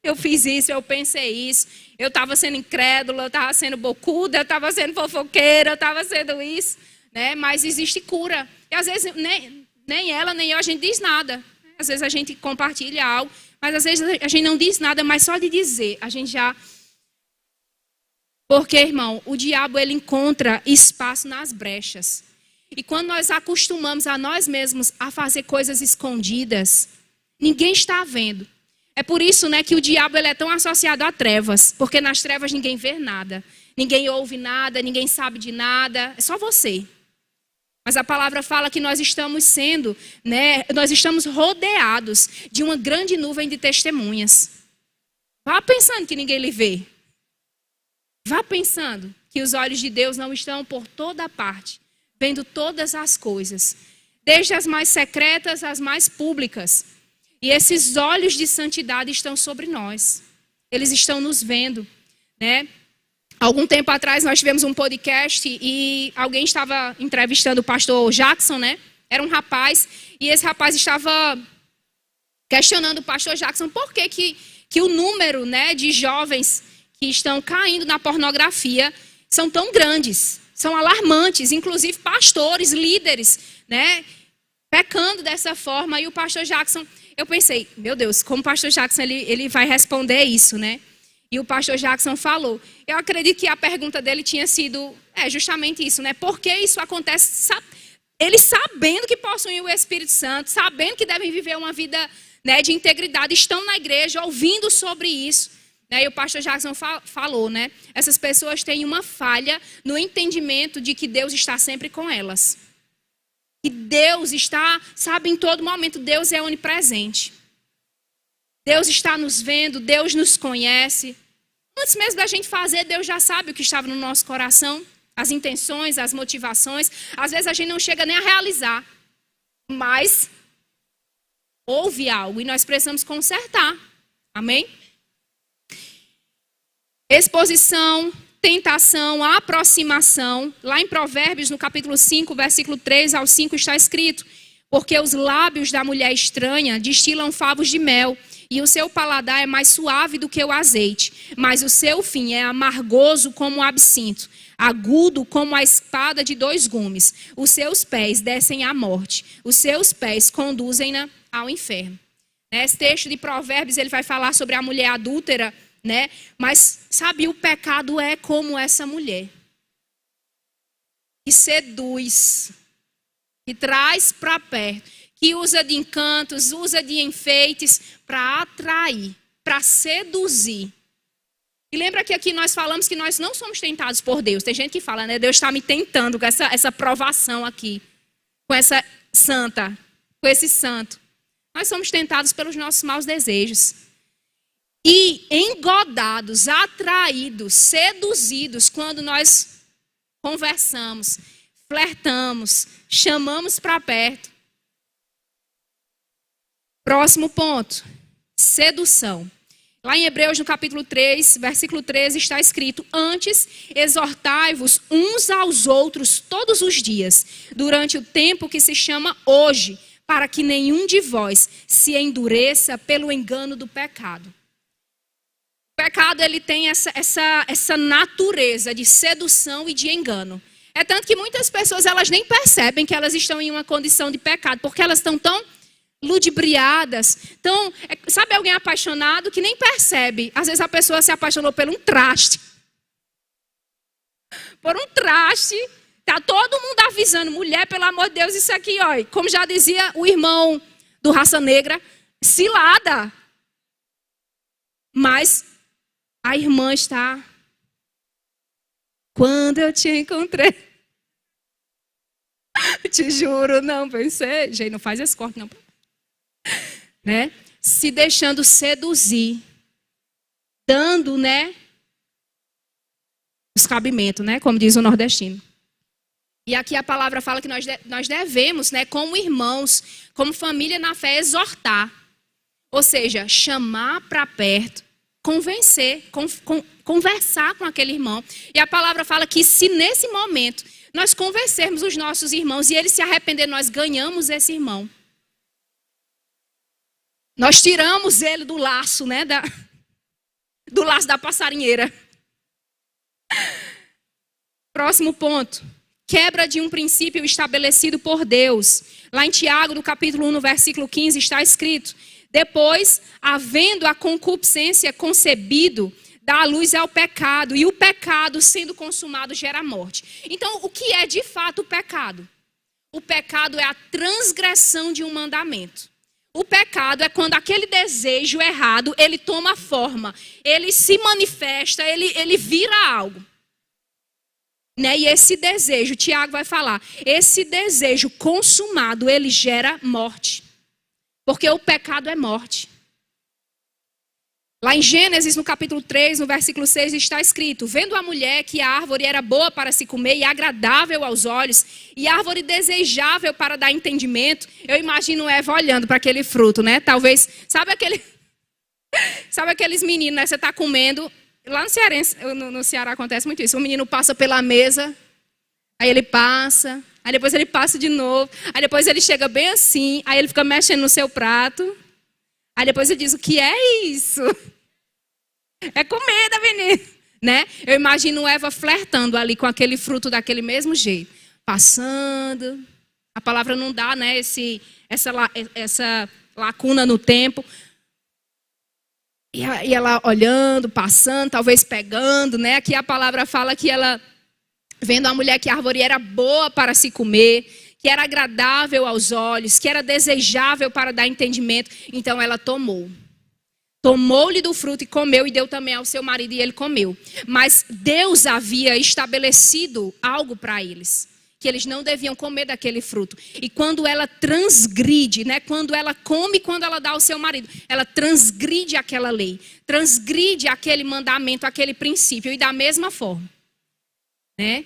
Eu fiz isso, eu pensei isso, eu estava sendo incrédula, eu estava sendo bocuda, eu estava sendo fofoqueira, eu estava sendo isso, né? Mas existe cura. E às vezes nem ela, nem eu, a gente diz nada. Às vezes a gente compartilha algo, mas às vezes a gente não diz nada, mas só de dizer, a gente já... Porque, irmão, o diabo ele encontra espaço nas brechas. E quando nós acostumamos a nós mesmos a fazer coisas escondidas, ninguém está vendo. É por isso, né, que o diabo ele é tão associado a trevas. Porque nas trevas ninguém vê nada. Ninguém ouve nada, ninguém sabe de nada. É só você. Mas a palavra fala que nós estamos sendo, né, nós estamos rodeados de uma grande nuvem de testemunhas. Vá pensando que ninguém lhe vê. Vá pensando que os olhos de Deus não estão por toda parte, vendo todas as coisas. Desde as mais secretas às mais públicas. E esses olhos de santidade estão sobre nós. Eles estão nos vendo, né? Algum tempo atrás nós tivemos um podcast e alguém estava entrevistando o pastor Jackson, né? Era um rapaz e esse rapaz estava questionando o pastor Jackson por que o número, né, de jovens que estão caindo na pornografia são tão grandes, são alarmantes, inclusive pastores, líderes, né, pecando dessa forma. E o pastor Jackson, eu pensei, meu Deus, como o pastor Jackson ele vai responder isso, né? E o pastor Jackson falou, eu acredito que a pergunta dele tinha sido justamente isso, né? Por que isso acontece? Eles sabendo que possuem o Espírito Santo, sabendo que devem viver uma vida, né, de integridade, estão na igreja ouvindo sobre isso. Né? E o pastor Jackson falou, né? Essas pessoas têm uma falha no entendimento de que Deus está sempre com elas. E Deus está, sabe, em todo momento, Deus é onipresente. Deus está nos vendo, Deus nos conhece. Antes mesmo da gente fazer, Deus já sabe o que estava no nosso coração, as intenções, as motivações. Às vezes a gente não chega nem a realizar, mas houve algo e nós precisamos consertar. Amém? Exposição, tentação, aproximação. Lá em Provérbios, no capítulo 5, versículo 3 ao 5, está escrito: porque os lábios da mulher estranha destilam favos de mel, e o seu paladar é mais suave do que o azeite, mas o seu fim é amargoso como o absinto, agudo como a espada de 2 gumes. Os seus pés descem à morte, os seus pés conduzem-na ao inferno. Esse texto de Provérbios ele vai falar sobre a mulher adúltera, né? Mas, sabe, o pecado é como essa mulher que seduz, que traz para perto, que usa de encantos, usa de enfeites para atrair, para seduzir. E lembra que aqui nós falamos que nós não somos tentados por Deus. Tem gente que fala, né? Deus está me tentando com essa provação aqui, com essa santa, com esse santo. Nós somos tentados pelos nossos maus desejos. E engodados, atraídos, seduzidos, quando nós conversamos, flertamos, chamamos para perto. Próximo ponto, sedução. Lá em Hebreus, no capítulo 3, versículo 13, está escrito: antes, exortai-vos uns aos outros todos os dias, durante o tempo que se chama hoje, para que nenhum de vós se endureça pelo engano do pecado. O pecado ele tem essa natureza de sedução e de engano. É tanto que muitas pessoas elas nem percebem que elas estão em uma condição de pecado, porque elas estão tão ludibriadas. Então, sabe alguém apaixonado que nem percebe? Às vezes a pessoa se apaixonou por um traste. Por um traste. Tá todo mundo avisando, mulher, pelo amor de Deus, isso aqui, ó. Como já dizia o irmão do Raça Negra, cilada. Mas a irmã está... Quando eu te encontrei... Te juro, não pensei. Gente, não faz esse corte, não. Né? Se deixando seduzir, dando, né, os cabimentos, né, como diz o nordestino. E aqui a palavra fala que nós devemos, né, como irmãos, como família na fé, exortar. Ou seja, chamar para perto, convencer, conversar com aquele irmão. E a palavra fala que se nesse momento nós convencermos os nossos irmãos e eles se arrepender, nós ganhamos esse irmão. Nós tiramos ele do laço, né? Do laço da passarinheira. Próximo ponto. Quebra de um princípio estabelecido por Deus. Lá em Tiago, no capítulo 1, no versículo 15, está escrito: depois, havendo a concupiscência concebido, dá a luz ao pecado. E o pecado, sendo consumado, gera morte. Então, o que é de fato o pecado? O pecado é a transgressão de um mandamento. O pecado é quando aquele desejo errado, ele toma forma, ele se manifesta, ele vira algo. Né? E esse desejo, Tiago vai falar, esse desejo consumado, ele gera morte. Porque o pecado é morte. Lá em Gênesis, no capítulo 3, no versículo 6, está escrito: vendo a mulher que a árvore era boa para se comer e agradável aos olhos, e árvore desejável para dar entendimento, eu imagino Eva olhando para aquele fruto, né? Talvez, sabe aqueles meninos, né? Você está comendo, lá no Ceará acontece muito isso. O menino passa pela mesa, aí ele passa, aí depois ele passa de novo, aí depois ele chega bem assim, aí ele fica mexendo no seu prato, aí depois ele diz, o que é isso? É comida, menino, né? Eu imagino Eva flertando ali com aquele fruto daquele mesmo jeito, passando. A palavra não dá, né, essa lacuna no tempo. E ela olhando, passando, talvez pegando, né? Aqui a palavra fala que ela, vendo a mulher que a árvore era boa para se comer, que era agradável aos olhos, que era desejável para dar entendimento. Então ela tomou. Tomou-lhe do fruto e comeu, e deu também ao seu marido e ele comeu. Mas Deus havia estabelecido algo para eles, que eles não deviam comer daquele fruto. E quando ela transgride, né, quando ela come, quando ela dá ao seu marido, ela transgride aquela lei, transgride aquele mandamento, aquele princípio. E da mesma forma, né,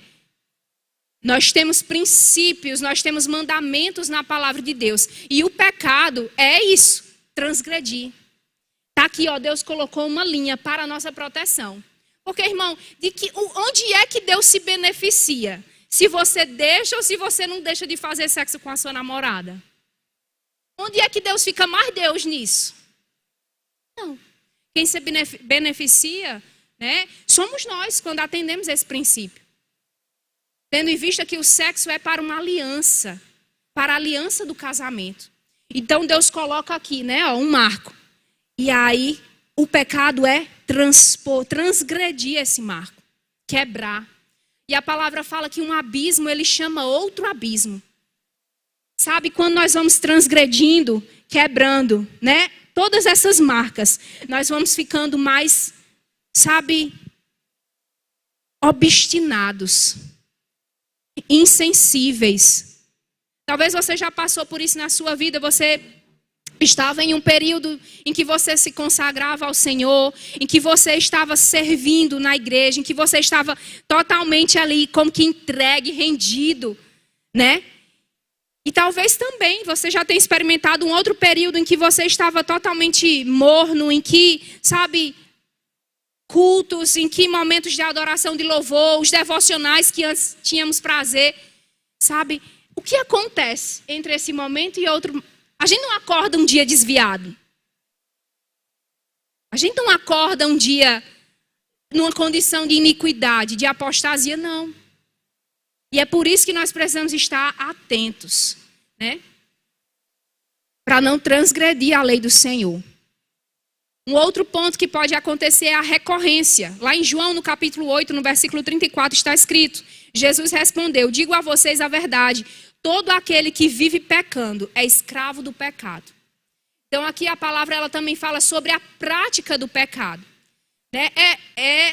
nós temos princípios, nós temos mandamentos na palavra de Deus. E o pecado é isso, transgredir. Está aqui, ó, Deus colocou uma linha para a nossa proteção. Porque, irmão, onde é que Deus se beneficia? Se você deixa ou se você não deixa de fazer sexo com a sua namorada? Onde é que Deus fica mais Deus nisso? Não. Quem se beneficia, né, somos nós quando atendemos esse princípio. Tendo em vista que o sexo é para uma aliança, para a aliança do casamento. Então Deus coloca aqui, né, ó, um marco. E aí o pecado é transgredir esse marco, quebrar. E a palavra fala que um abismo, ele chama outro abismo. Sabe, quando nós vamos transgredindo, quebrando, né, todas essas marcas, nós vamos ficando mais, sabe, obstinados, insensíveis. Talvez você já passou por isso na sua vida, você estava em um período em que você se consagrava ao Senhor, em que você estava servindo na igreja, em que você estava totalmente ali, como que entregue, rendido, né? E talvez também você já tenha experimentado um outro período em que você estava totalmente morno, em que, sabe, cultos, em que momentos de adoração, de louvor, os devocionais que antes tínhamos prazer, sabe? O que acontece entre esse momento e outro? A gente não acorda um dia desviado. A gente não acorda um dia numa condição de iniquidade, de apostasia, não. E é por isso que nós precisamos estar atentos, né? Para não transgredir a lei do Senhor. Um outro ponto que pode acontecer é a recorrência. Lá em João, no capítulo 8, no versículo 34, está escrito: Jesus respondeu, digo a vocês a verdade, todo aquele que vive pecando é escravo do pecado. Então aqui a palavra ela também fala sobre a prática do pecado. Né?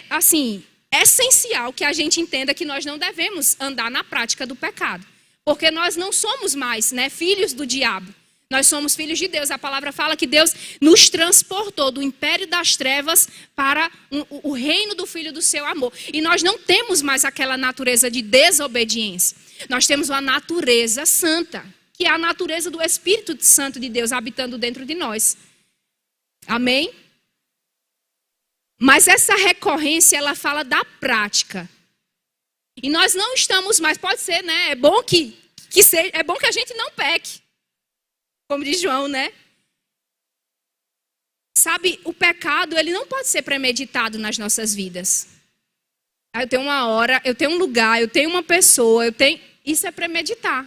Assim, essencial que a gente entenda que nós não devemos andar na prática do pecado. Porque nós não somos mais, né, filhos do diabo. Nós somos filhos de Deus. A palavra fala que Deus nos transportou do império das trevas para o reino do Filho do seu amor. E nós não temos mais aquela natureza de desobediência. Nós temos uma natureza santa, que é a natureza do Espírito Santo de Deus habitando dentro de nós. Amém? Mas essa recorrência, ela fala da prática. E nós não estamos mais, pode ser, né? É bom é bom que a gente não peque. Como diz João, né? Sabe, o pecado, ele não pode ser premeditado nas nossas vidas. Eu tenho uma hora, eu tenho um lugar, eu tenho uma pessoa, isso é premeditar.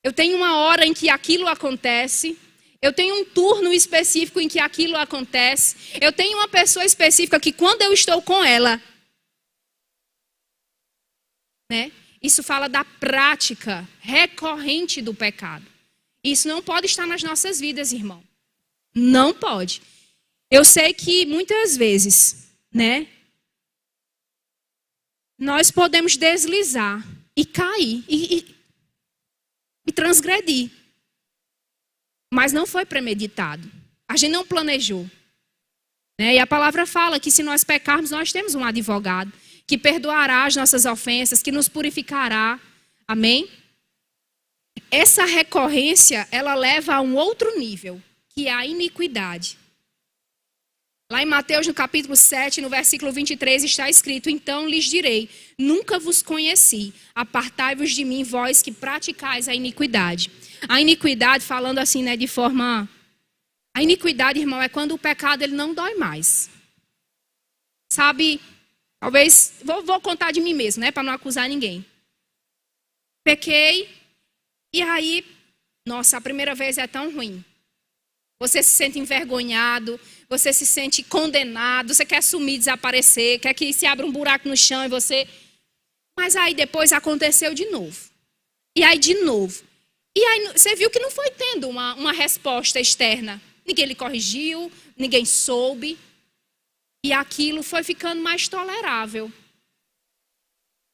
Eu tenho uma hora em que aquilo acontece. Eu tenho um turno específico em que aquilo acontece. Eu tenho uma pessoa específica que quando eu estou com ela, né? Isso fala da prática recorrente do pecado. Isso não pode estar nas nossas vidas, irmão. Não pode. Eu sei que muitas vezes, né, nós podemos deslizar e cair e transgredir. Mas não foi premeditado. A gente não planejou. Né? E a palavra fala que se nós pecarmos, nós temos um advogado que perdoará as nossas ofensas, que nos purificará. Amém? Essa recorrência, ela leva a um outro nível, que é a iniquidade. Lá em Mateus, no capítulo 7, no versículo 23, está escrito: então lhes direi, nunca vos conheci, apartai-vos de mim, vós que praticais a iniquidade. A iniquidade, falando assim, né, de forma... A iniquidade, irmão, é quando o pecado ele não dói mais. Sabe, talvez... Vou contar de mim mesmo, né, para não acusar ninguém. Pequei, e aí... Nossa, a primeira vez é tão ruim. Você se sente envergonhado, você se sente condenado, você quer sumir, desaparecer, quer que se abra um buraco no chão e você... Mas aí depois aconteceu de novo. E aí de novo. E aí você viu que não foi tendo uma resposta externa. Ninguém lhe corrigiu, ninguém soube. E aquilo foi ficando mais tolerável.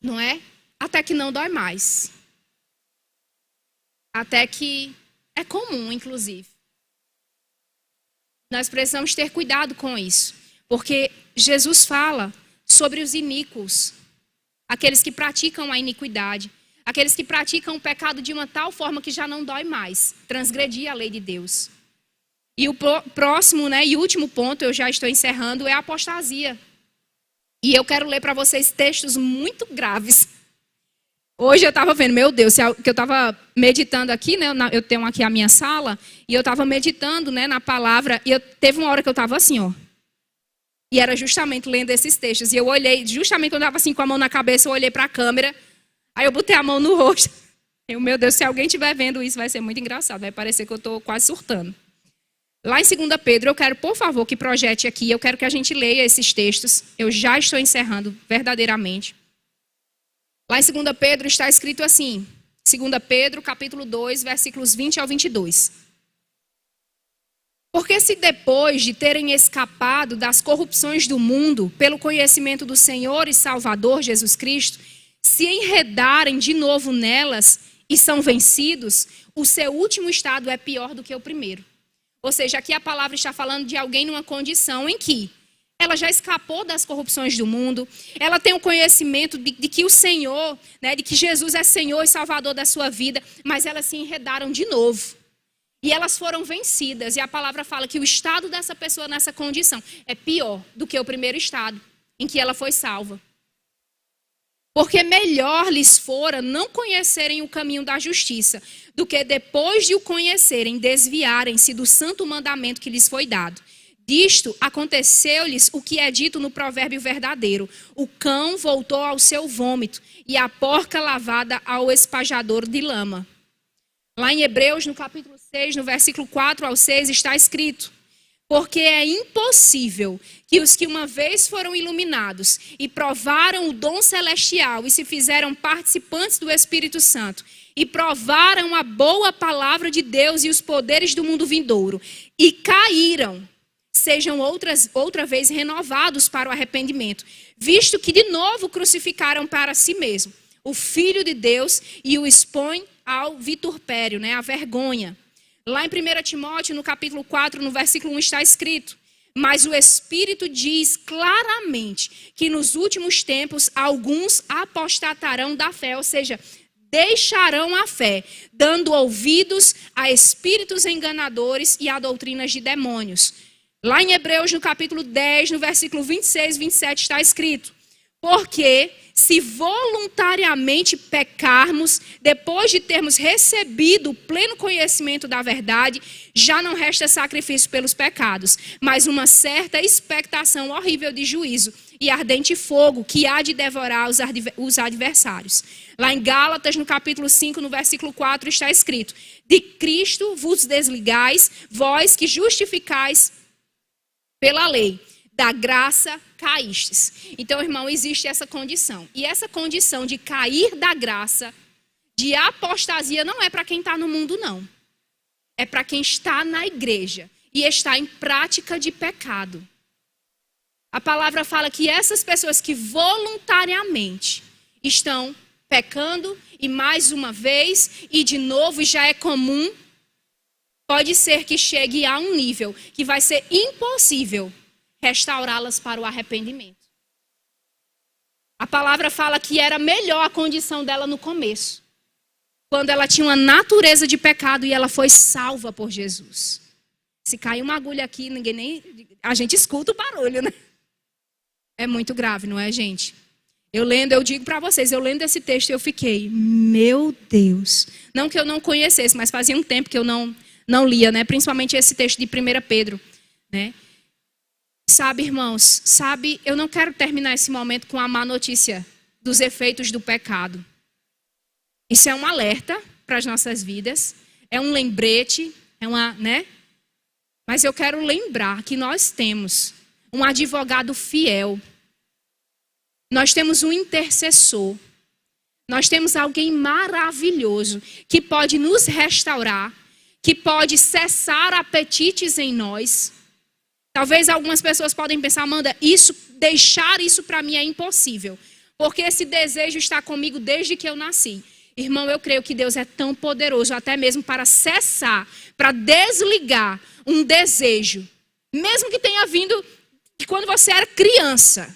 Não é? Até que não dói mais. Até que é comum, inclusive. Nós precisamos ter cuidado com isso, porque Jesus fala sobre os iníquos, aqueles que praticam a iniquidade, aqueles que praticam o pecado de uma tal forma que já não dói mais, transgredir a lei de Deus. E o próximo, né, e último ponto, eu já estou encerrando, é a apostasia. E eu quero ler para vocês textos muito graves. Hoje eu estava vendo, meu Deus, que eu estava meditando aqui, né? Eu tenho aqui a minha sala, e eu estava meditando, né, na palavra, e teve uma hora que eu estava assim, ó. E era justamente lendo esses textos. E eu olhei, justamente quando eu estava assim com a mão na cabeça, eu olhei para a câmera, aí eu botei a mão no rosto. Meu Deus, se alguém estiver vendo isso, vai ser muito engraçado, vai parecer que eu estou quase surtando. Lá em 2 Pedro, eu quero, por favor, que projete aqui, eu quero que a gente leia esses textos. Eu já estou encerrando verdadeiramente. Lá em 2 Pedro está escrito assim, 2 Pedro, capítulo 2, versículos 20 ao 22. Porque se depois de terem escapado das corrupções do mundo, pelo conhecimento do Senhor e Salvador Jesus Cristo, se enredarem de novo nelas e são vencidos, o seu último estado é pior do que o primeiro. Ou seja, aqui a palavra está falando de alguém numa condição em que ela já escapou das corrupções do mundo. Ela tem o conhecimento de que o Senhor, né, de que Jesus é Senhor e Salvador da sua vida. Mas elas se enredaram de novo. E elas foram vencidas. E a palavra fala que o estado dessa pessoa nessa condição é pior do que o primeiro estado, em que ela foi salva. Porque melhor lhes fora não conhecerem o caminho da justiça, do que depois de o conhecerem, desviarem-se do santo mandamento que lhes foi dado. Disto aconteceu-lhes o que é dito no provérbio verdadeiro: o cão voltou ao seu vômito e a porca lavada ao espajador de lama. Lá em Hebreus, no capítulo 6, no versículo 4 ao 6, está escrito: porque é impossível que os que uma vez foram iluminados e provaram o dom celestial e se fizeram participantes do Espírito Santo e provaram a boa palavra de Deus e os poderes do mundo vindouro e caíram, sejam outra vez renovados para o arrependimento, visto que de novo crucificaram para si mesmo o Filho de Deus e o expõem ao vitupério, né, à vergonha. Lá em 1 Timóteo, no capítulo 4, no versículo 1, está escrito: mas o Espírito diz claramente que nos últimos tempos alguns apostatarão da fé, ou seja, deixarão a fé, dando ouvidos a espíritos enganadores e a doutrinas de demônios. Lá em Hebreus, no capítulo 10, no versículo 26 e 27, está escrito: porque se voluntariamente pecarmos, depois de termos recebido o pleno conhecimento da verdade, já não resta sacrifício pelos pecados, mas uma certa expectação horrível de juízo e ardente fogo que há de devorar os adversários. Lá em Gálatas, no capítulo 5, no versículo 4, está escrito: de Cristo vos desligais, vós que justificais pela lei, da graça caístes. Então, irmão, existe essa condição. E essa condição de cair da graça, de apostasia, não é para quem está no mundo, não. É para quem está na igreja e está em prática de pecado. A palavra fala que essas pessoas que voluntariamente estão pecando, e mais uma vez, e de novo, já é comum, pode ser que chegue a um nível que vai ser impossível restaurá-las para o arrependimento. A palavra fala que era melhor a condição dela no começo, quando ela tinha uma natureza de pecado e ela foi salva por Jesus. Se cair uma agulha aqui, ninguém nem... A gente escuta o barulho, né? É muito grave, não é, gente? Eu digo para vocês, eu lendo esse texto, eu fiquei, meu Deus. Não que eu não conhecesse, mas fazia um tempo que eu não lia, né? Principalmente esse texto de 1 Pedro, né? Sabe, irmãos, eu não quero terminar esse momento com a má notícia dos efeitos do pecado. Isso é um alerta para as nossas vidas, é um lembrete, né? Mas eu quero lembrar que nós temos um advogado fiel. Nós temos um intercessor. Nós temos alguém maravilhoso que pode nos restaurar, que pode cessar apetites em nós. Talvez algumas pessoas podem pensar, Amanda, deixar isso para mim é impossível, porque esse desejo está comigo desde que eu nasci. Irmão, eu creio que Deus é tão poderoso até mesmo para cessar, para desligar um desejo, mesmo que tenha vindo de quando você era criança.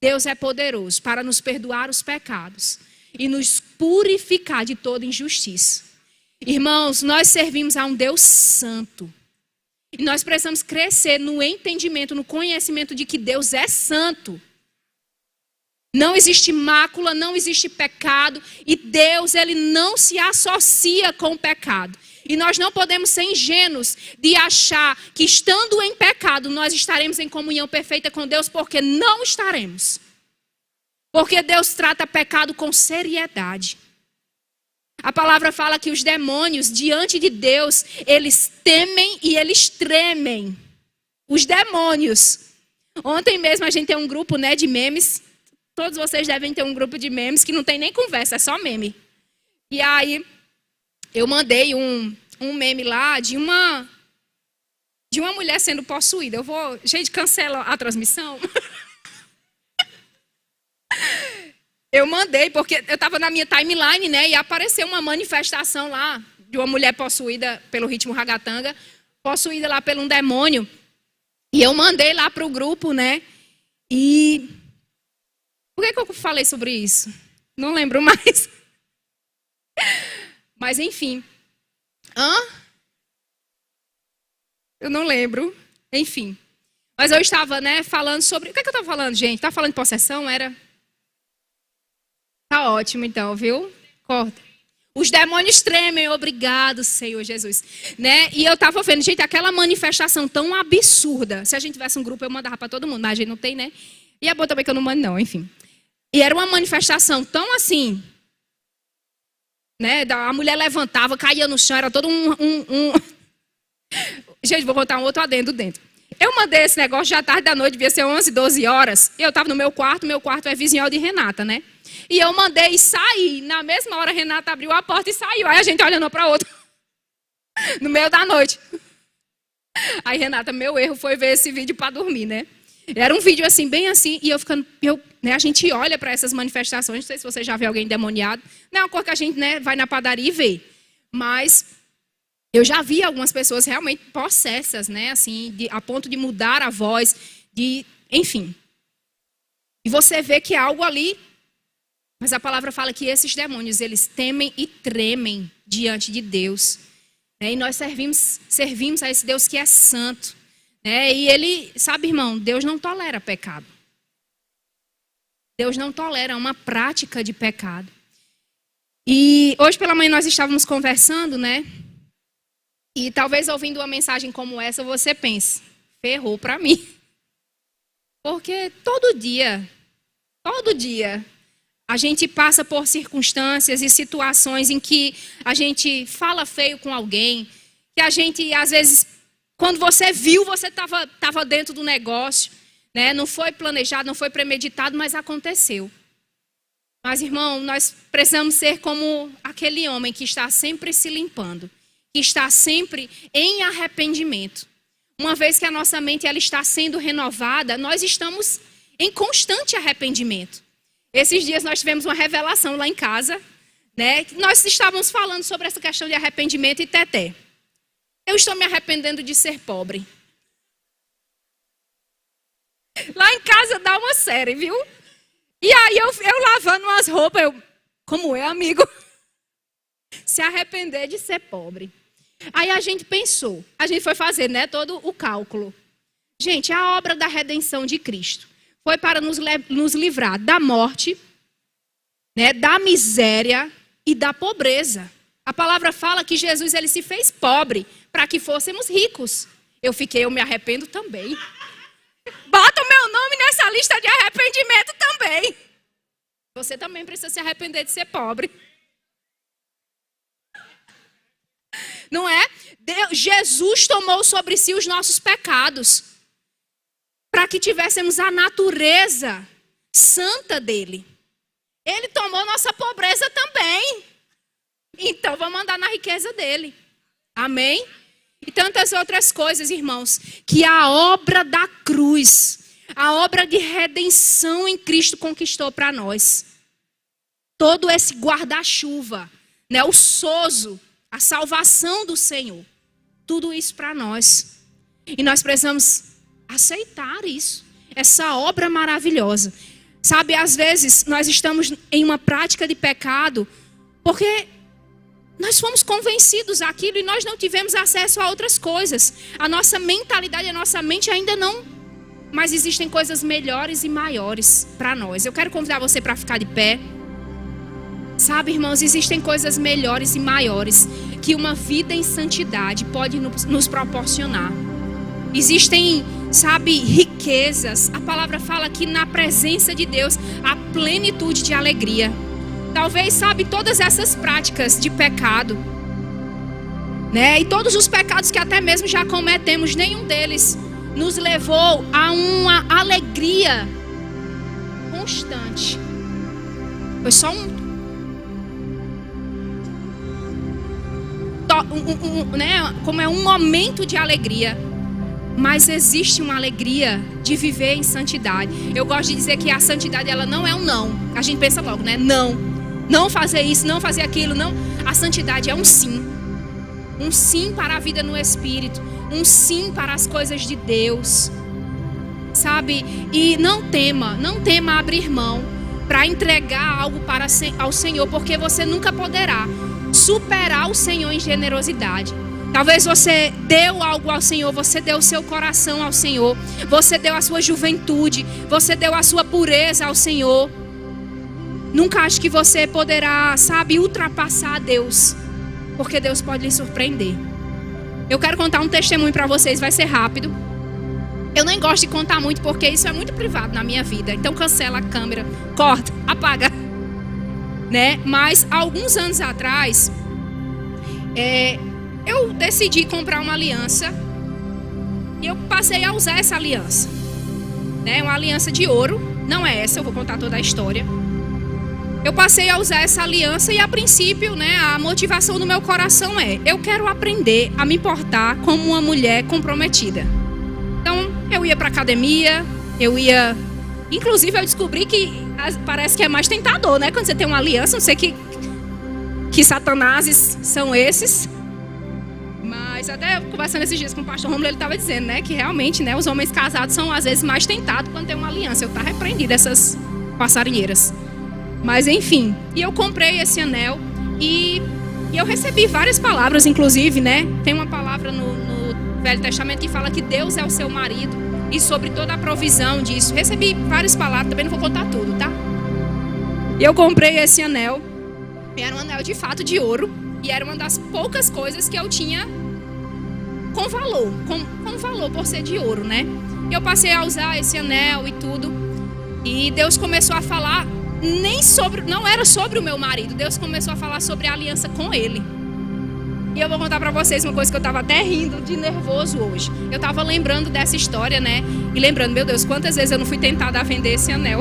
Deus é poderoso para nos perdoar os pecados e nos purificar de toda injustiça. Irmãos, nós servimos a um Deus santo. E nós precisamos crescer no entendimento, no conhecimento de que Deus é santo. Não existe mácula, não existe pecado. E Deus, Ele não se associa com o pecado. E nós não podemos ser ingênuos de achar que estando em pecado, nós estaremos em comunhão perfeita com Deus, porque não estaremos. Porque Deus trata pecado com seriedade. A palavra fala que os demônios, diante de Deus, eles temem e eles tremem. Os demônios. Ontem mesmo a gente tem um grupo, né, de memes. Todos vocês devem ter um grupo de memes que não tem nem conversa, é só meme. E aí, eu mandei um meme lá de uma mulher sendo possuída. Gente, cancela a transmissão. Eu mandei, porque eu estava na minha timeline, né? E apareceu uma manifestação lá de uma mulher possuída pelo ritmo ragatanga, possuída lá por um demônio. E eu mandei lá para o grupo, né? E por que eu falei sobre isso? Não lembro mais. Mas enfim. Eu não lembro. Enfim. Mas eu estava, né, falando sobre... O que eu estava falando, gente? Estava falando de possessão? Era... Tá ótimo, então, viu? Corta. Os demônios tremem, obrigado, Senhor Jesus. Né? E eu estava vendo, gente, aquela manifestação tão absurda. Se a gente tivesse um grupo, eu mandava para todo mundo, mas a gente não tem, né? E é bom também que eu não mando, não, enfim. E era uma manifestação tão assim, né? A mulher levantava, caía no chão, era todo Gente, vou contar um outro adendo dentro. Eu mandei esse negócio já tarde da noite, devia ser 11, 12 horas. E eu estava no meu quarto é vizinho de Renata, né? E eu mandei e saí. Na mesma hora, Renata abriu a porta e saiu. Aí a gente olhando para outra. No meio da noite. Aí, Renata, meu erro foi ver esse vídeo para dormir, né? Era um vídeo assim, bem assim. E né, a gente olha para essas manifestações. Não sei se você já viu alguém endemoniado. Não é uma coisa que a gente, né, vai na padaria e vê. Mas eu já vi algumas pessoas realmente possessas, né? Assim, a ponto de mudar a voz. Enfim. E você vê que é algo ali... Mas a palavra fala que esses demônios, eles temem e tremem diante de Deus. Né? E nós servimos a esse Deus que é santo. Né? E ele, sabe, irmão, Deus não tolera pecado. Deus não tolera uma prática de pecado. E hoje pela manhã nós estávamos conversando, né? E talvez ouvindo uma mensagem como essa, você pense, ferrou para mim. Porque todo dia... a gente passa por circunstâncias e situações em que a gente fala feio com alguém, que a gente, às vezes, quando você viu, você estava dentro do negócio, né? Não foi planejado, não foi premeditado, mas aconteceu. Mas, irmão, nós precisamos ser como aquele homem que está sempre se limpando, que está sempre em arrependimento. Uma vez que a nossa mente ela está sendo renovada, nós estamos em constante arrependimento. Esses dias nós tivemos uma revelação lá em casa, né? Nós estávamos falando sobre essa questão de arrependimento e Teté. Eu estou me arrependendo de ser pobre. Lá em casa dá uma série, viu? E aí eu lavando umas roupas, como é, amigo? Se arrepender de ser pobre. Aí a gente pensou, a gente foi fazer, né, todo o cálculo. Gente, a obra da redenção de Cristo foi para nos livrar da morte, né, da miséria e da pobreza. A palavra fala que Jesus ele se fez pobre para que fôssemos ricos. Eu me arrependo também. Bota o meu nome nessa lista de arrependimento também. Você também precisa se arrepender de ser pobre. Não é? Jesus tomou sobre si os nossos pecados para que tivéssemos a natureza santa dele. Ele tomou nossa pobreza também. Então vamos andar na riqueza dele. Amém? E tantas outras coisas, irmãos, que a obra da cruz, a obra de redenção em Cristo conquistou para nós. Todo esse guarda-chuva, né, o sozo, a salvação do Senhor. Tudo isso para nós. E nós precisamos aceitar isso. Essa obra maravilhosa. Sabe, às vezes nós estamos em uma prática de pecado porque nós fomos convencidos daquilo e nós não tivemos acesso a outras coisas. A nossa mentalidade, a nossa mente ainda não. Mas existem coisas melhores e maiores para nós. Eu quero convidar você para ficar de pé. Sabe, irmãos, existem coisas melhores e maiores que uma vida em santidade pode nos proporcionar. Existem, sabe, riquezas. A palavra fala que na presença de Deus há plenitude de alegria. Talvez, sabe, todas essas práticas de pecado, né? E todos os pecados que até mesmo já cometemos, nenhum deles nos levou a uma alegria constante. Foi só como é um momento de alegria. Mas existe uma alegria de viver em santidade. Eu gosto de dizer que a santidade ela não é um não. A gente pensa logo, né? Não fazer isso, não fazer aquilo, não. A santidade é um sim. Um sim para a vida no Espírito. Um sim para as coisas de Deus. Sabe? E não tema abrir mão para entregar algo ao Senhor, porque você nunca poderá superar o Senhor em generosidade. Talvez você deu algo ao Senhor, você deu o seu coração ao Senhor, você deu a sua juventude, você deu a sua pureza ao Senhor. Nunca ache que você poderá, sabe, ultrapassar Deus, porque Deus pode lhe surpreender. Eu quero contar um testemunho para vocês, vai ser rápido. Eu nem gosto de contar muito porque isso é muito privado na minha vida. Então cancela a câmera, corta, apaga, né? Mas alguns anos atrás, eu decidi comprar uma aliança e eu passei a usar essa aliança, né? Uma aliança de ouro, não é essa, eu vou contar toda a história. Eu passei a usar essa aliança e a princípio, né, a motivação do meu coração eu quero aprender a me portar como uma mulher comprometida. Então eu ia para academia, inclusive eu descobri que parece que é mais tentador, né? Quando você tem uma aliança, não sei que satanáses são esses. Mas até conversando esses dias com o pastor Romulo, ele estava dizendo, né, que realmente, né, os homens casados são às vezes mais tentados quando tem uma aliança. Eu estava repreendida dessas passarinheiras. Mas enfim, e eu comprei esse anel e eu recebi várias palavras, inclusive, né? Tem uma palavra no Velho Testamento que fala que Deus é o seu marido e sobre toda a provisão disso. Recebi várias palavras, também não vou contar tudo, tá? E eu comprei esse anel, e era um anel de fato de ouro. E era uma das poucas coisas que eu tinha com valor por ser de ouro, né? E eu passei a usar esse anel e tudo. E Deus começou a falar, não era sobre o meu marido. Deus começou a falar sobre a aliança com ele. E eu vou contar pra vocês uma coisa que eu tava até rindo de nervoso hoje. Eu tava lembrando dessa história, né? E lembrando, meu Deus, quantas vezes eu não fui tentada a vender esse anel.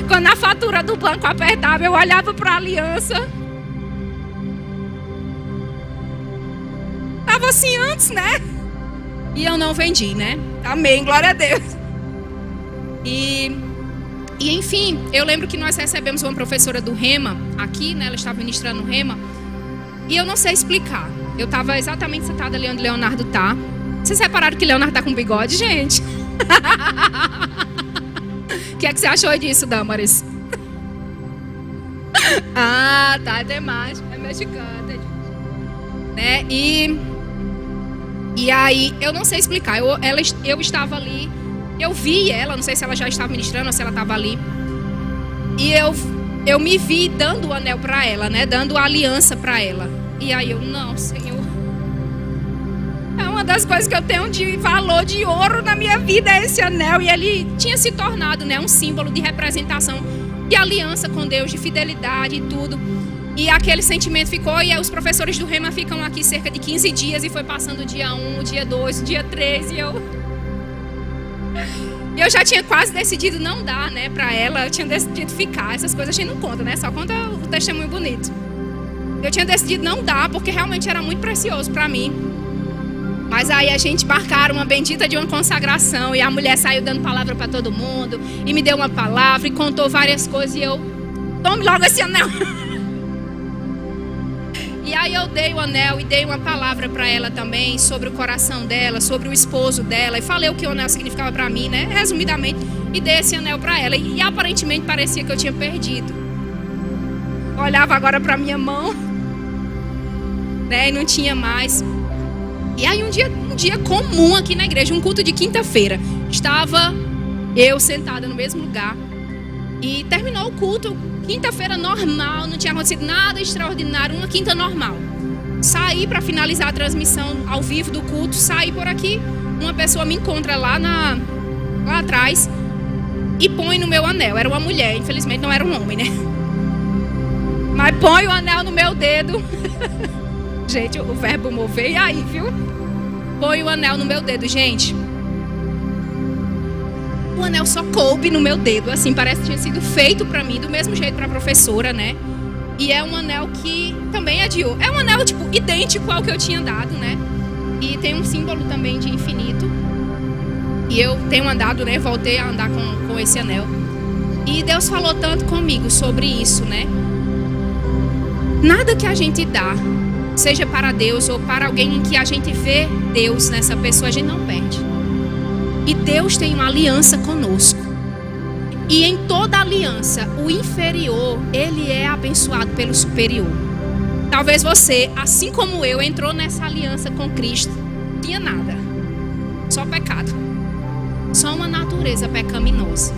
Quando a fatura do banco apertava, eu olhava pra aliança. Tava assim antes, né? E eu não vendi, né? Amém, glória a Deus. E enfim, eu lembro que nós recebemos uma professora do Rema aqui, né? Ela estava ministrando no Rema. E eu não sei explicar. Eu estava exatamente sentada ali onde Leonardo tá. Vocês repararam que Leonardo tá com bigode, gente? O que é que você achou disso, Damaris? Ah, tá, é demais. É mexicano. né? E aí, eu não sei explicar. Eu estava ali, eu vi ela, não sei se ela já estava ministrando ou se ela estava ali. E eu me vi dando o anel para ela, né? Dando a aliança para ela. E aí eu, não, Senhor. É uma das coisas que eu tenho de valor, de ouro na minha vida, é esse anel. E ele tinha se tornado, né, um símbolo de representação de aliança com Deus, de fidelidade e tudo. E aquele sentimento ficou, e os professores do Rema ficam aqui cerca de 15 dias, e foi passando o dia 1, o dia 2, o dia 3, e eu já tinha quase decidido não dar, né, pra ela. Eu tinha decidido ficar. Essas coisas a gente não conta, né, só conta o testemunho bonito. Eu tinha decidido não dar, porque realmente era muito precioso pra mim. Mas aí a gente marcaram uma bendita de uma consagração, e a mulher saiu dando palavra pra todo mundo, e me deu uma palavra, e contou várias coisas, e eu, tome logo esse anel. E aí eu dei o anel e dei uma palavra para ela também sobre o coração dela, sobre o esposo dela. E falei o que o anel significava para mim, né? Resumidamente. E dei esse anel para ela. E aparentemente parecia que eu tinha perdido. Olhava agora para minha mão, né? E não tinha mais. E aí um dia comum aqui na igreja, um culto de quinta-feira. Estava eu sentada no mesmo lugar. E terminou o culto. Quinta-feira normal, não tinha acontecido nada extraordinário, uma quinta normal. Saí para finalizar a transmissão ao vivo do culto, saí por aqui, uma pessoa me encontra lá atrás e põe no meu anel. Era uma mulher, infelizmente não era um homem, né? Mas põe o anel no meu dedo. Gente, o verbo mover, e aí, viu? Põe o anel no meu dedo, gente. O anel só coube no meu dedo, assim, parece que tinha sido feito pra mim, do mesmo jeito pra professora, né? E é um anel que também é de ouro. É um anel, tipo, idêntico ao que eu tinha dado, né? E tem um símbolo também de infinito. E eu tenho andado, né? Voltei a andar com esse anel. E Deus falou tanto comigo sobre isso, né? Nada que a gente dá, seja para Deus ou para alguém em que a gente vê Deus nessa pessoa, a gente não perde. E Deus tem uma aliança conosco. E em toda aliança, o inferior, ele é abençoado pelo superior. Talvez você, assim como eu, entrou nessa aliança com Cristo, não tinha nada. Só pecado. Só uma natureza pecaminosa.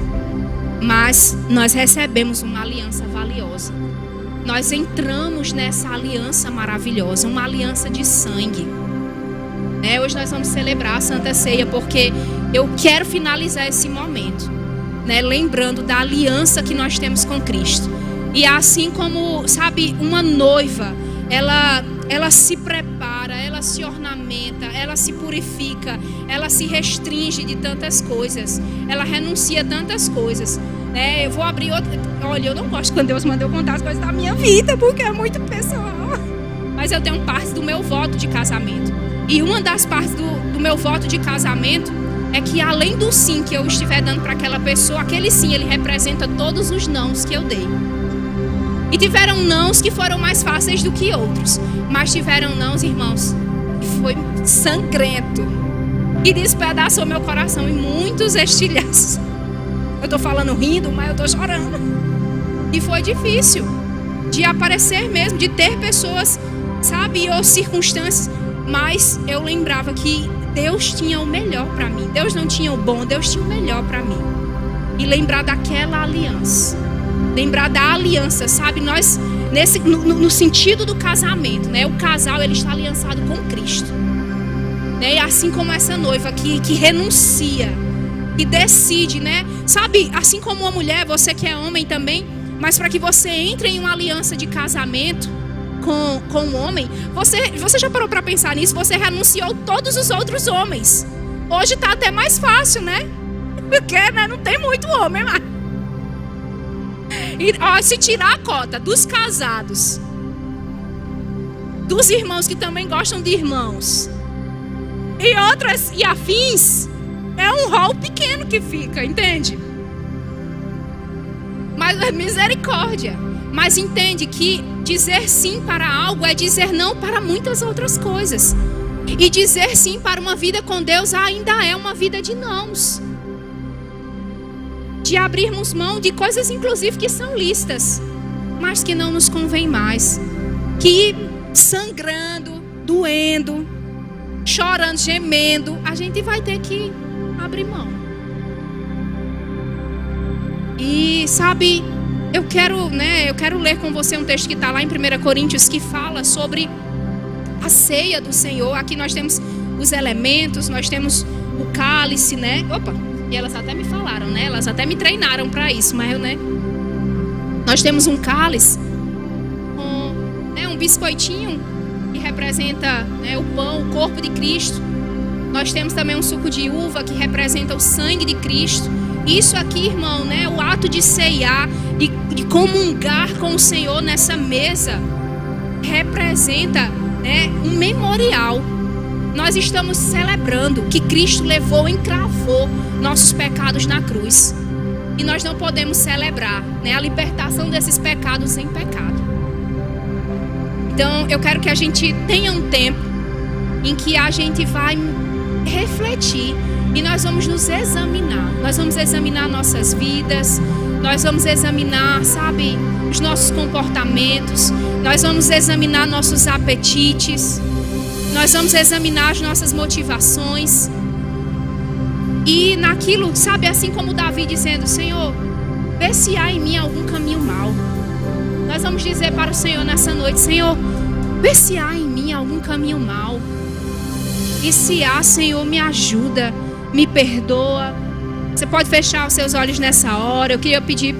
Mas nós recebemos uma aliança valiosa. Nós entramos nessa aliança maravilhosa, uma aliança de sangue. Hoje nós vamos celebrar a Santa Ceia, porque eu quero finalizar esse momento, né, lembrando da aliança que nós temos com Cristo. E assim como, sabe, uma noiva, ela se prepara, ela se ornamenta, ela se purifica, ela se restringe de tantas coisas, ela renuncia a tantas coisas, né? Eu vou abrir outra. Olha, eu não gosto quando Deus manda eu contar as coisas da minha vida, porque é muito pessoal. Mas eu tenho parte do meu voto de casamento. E uma das partes do meu voto de casamento é que, além do sim que eu estiver dando para aquela pessoa, aquele sim, ele representa todos os nãos que eu dei. E tiveram nãos que foram mais fáceis do que outros. Mas tiveram nãos, irmãos, que foi sangrento. E despedaçou meu coração em muitos estilhaços. Eu estou falando rindo, mas eu estou chorando. E foi difícil de aparecer mesmo, de ter pessoas, sabe, ou circunstâncias. Mas eu lembrava que Deus tinha o melhor para mim. Deus não tinha o bom, Deus tinha o melhor para mim. E lembrar daquela aliança. Lembrar da aliança, sabe? Nós, no sentido do casamento, né? O casal, ele está aliançado com Cristo. Né? E assim como essa noiva que renuncia e decide, né? Sabe? Assim como uma mulher, você que é homem também, mas para que você entre em uma aliança de casamento com um homem, você já parou para pensar nisso? Você renunciou todos os outros homens. Hoje está até mais fácil, né? Porque, né, não tem muito homem mais. E, ó, se tirar a cota dos casados, dos irmãos que também gostam de irmãos, e outras e afins, é um rol pequeno que fica, entende? Mas é misericórdia. Mas entende que dizer sim para algo é dizer não para muitas outras coisas. E dizer sim para uma vida com Deus ainda é uma vida de nãos. De abrirmos mão de coisas, inclusive, que são lícitas, mas que não nos convém mais. Que sangrando, doendo, chorando, gemendo, a gente vai ter que abrir mão. E sabe, eu quero ler com você um texto que está lá em 1 Coríntios, que fala sobre a ceia do Senhor. Aqui nós temos os elementos, nós temos o cálice, né? Opa, e elas até me falaram, né? Elas até me treinaram para isso, mas eu, né? Nós temos um cálice com, né, um biscoitinho que representa, né, o pão, o corpo de Cristo. Nós temos também um suco de uva que representa o sangue de Cristo. Isso aqui, irmão, né, o ato de ceiar, de comungar com o Senhor nessa mesa, representa, né, um memorial. Nós estamos celebrando que Cristo levou, encravou nossos pecados na cruz. E nós não podemos celebrar, né, a libertação desses pecados em pecado. Então, eu quero que a gente tenha um tempo em que a gente vai refletir e nós vamos nos examinar. Nós vamos examinar nossas vidas, nós vamos examinar, sabe, os nossos comportamentos, nós vamos examinar nossos apetites, nós vamos examinar as nossas motivações. E naquilo, sabe, assim como Davi dizendo: Senhor, vê se há em mim algum caminho mau. Nós vamos dizer para o Senhor nessa noite: Senhor, vê se há em mim algum caminho mau. E se há, Senhor, me ajuda, me perdoa. Você pode fechar os seus olhos nessa hora. Eu queria pedir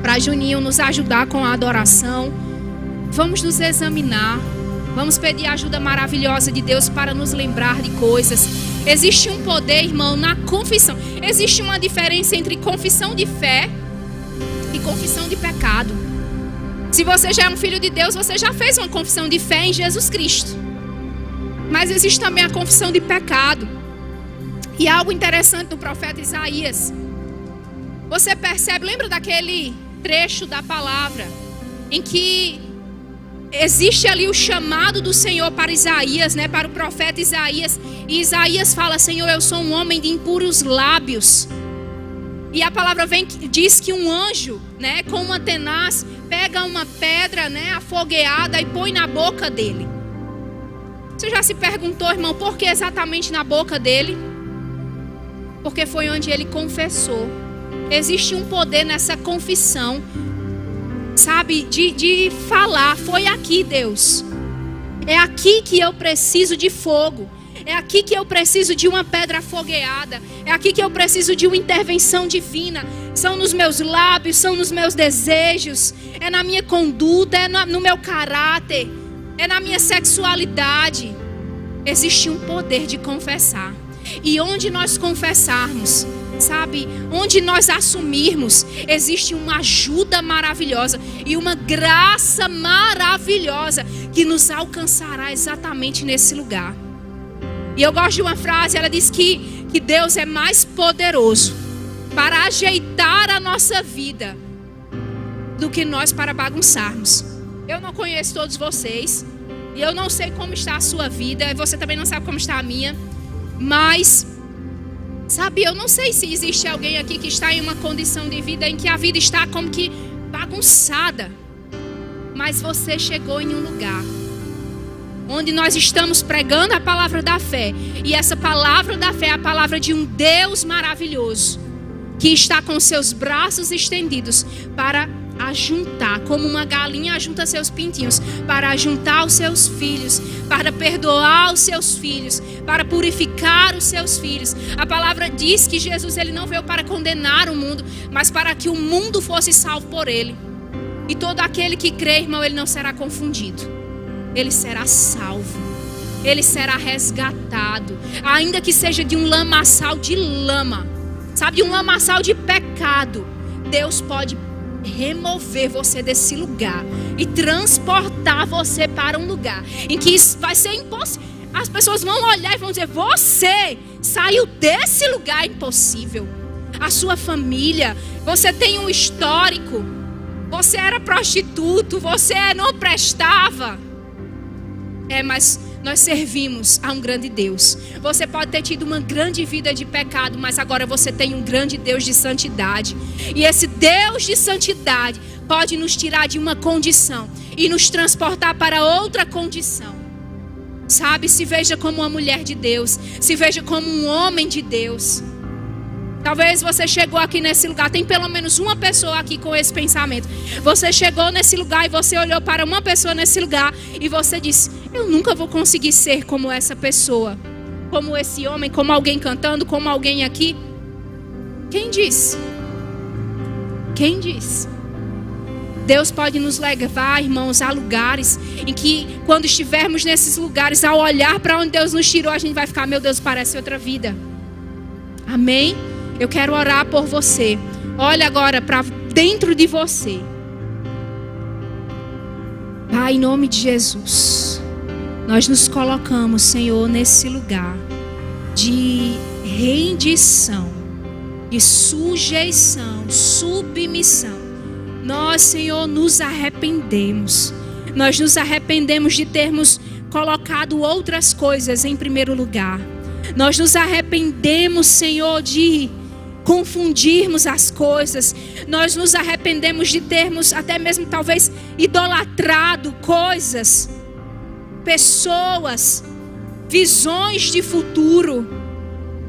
para Juninho nos ajudar com a adoração. Vamos nos examinar. Vamos pedir a ajuda maravilhosa de Deus para nos lembrar de coisas. Existe um poder, irmão, na confissão. Existe uma diferença entre confissão de fé e confissão de pecado. Se você já é um filho de Deus, você já fez uma confissão de fé em Jesus Cristo. Mas existe também a confissão de pecado. E algo interessante no profeta Isaías. Você percebe, lembra daquele trecho da palavra em que existe ali o chamado do Senhor para Isaías, né, para o profeta Isaías. E Isaías fala: Senhor, eu sou um homem de impuros lábios. E a palavra diz que um anjo, né, com uma tenaz, pega uma pedra, né, afogueada e põe na boca dele. Você já se perguntou, irmão, por que exatamente na boca dele? Porque foi onde ele confessou. Existe um poder nessa confissão, sabe, de falar: foi aqui, Deus. É aqui que eu preciso de fogo. É aqui que eu preciso de uma pedra afogueada. É aqui que eu preciso de uma intervenção divina. São nos meus lábios, são nos meus desejos. É na minha conduta, é no meu caráter. É na minha sexualidade. Existe um poder de confessar. E onde nós confessarmos, sabe, onde nós assumirmos, existe uma ajuda maravilhosa e uma graça maravilhosa que nos alcançará exatamente nesse lugar. E eu gosto de uma frase, ela diz que Deus é mais poderoso para ajeitar a nossa vida do que nós para bagunçarmos. Eu não conheço todos vocês e eu não sei como está a sua vida, e você também não sabe como está a minha, mas sabe, eu não sei se existe alguém aqui que está em uma condição de vida em que a vida está como que bagunçada. Mas você chegou em um lugar onde nós estamos pregando a palavra da fé. E essa palavra da fé é a palavra de um Deus maravilhoso, que está com seus braços estendidos para ajuntar, como uma galinha ajunta seus pintinhos, para ajuntar os seus filhos, para perdoar os seus filhos, para purificar os seus filhos. A palavra diz que Jesus, ele não veio para condenar o mundo, mas para que o mundo fosse salvo por ele. E todo aquele que crê, irmão, ele não será confundido. Ele será salvo. Ele será resgatado. Ainda que seja de um lamaçal de lama, sabe, de um lamaçal de pecado, Deus pode remover você desse lugar e transportar você para um lugar em que isso vai ser impossível. As pessoas vão olhar e vão dizer: você saiu desse lugar impossível. A sua família, você tem um histórico, você era prostituto, você não prestava. Mas nós servimos a um grande Deus. Você pode ter tido uma grande vida de pecado, mas agora você tem um grande Deus de santidade. E esse Deus de santidade pode nos tirar de uma condição e nos transportar para outra condição. Sabe, se veja como uma mulher de Deus. Se veja como um homem de Deus. Talvez você chegou aqui nesse lugar, tem pelo menos uma pessoa aqui com esse pensamento. Você chegou nesse lugar e você olhou para uma pessoa nesse lugar e você disse: eu nunca vou conseguir ser como essa pessoa, como esse homem, como alguém cantando, como alguém aqui. Quem disse? Quem disse? Deus pode nos levar, irmãos, a lugares em que, quando estivermos nesses lugares, ao olhar para onde Deus nos tirou, a gente vai ficar: meu Deus, parece outra vida. Amém? Eu quero orar por você. Olha agora para dentro de você. Pai, em nome de Jesus, nós nos colocamos, Senhor, nesse lugar de rendição, de sujeição, submissão. Nós, Senhor, nos arrependemos. Nós nos arrependemos de termos colocado outras coisas em primeiro lugar. Nós nos arrependemos, Senhor, de confundirmos as coisas. Nós nos arrependemos de termos até mesmo talvez idolatrado coisas, pessoas, visões de futuro.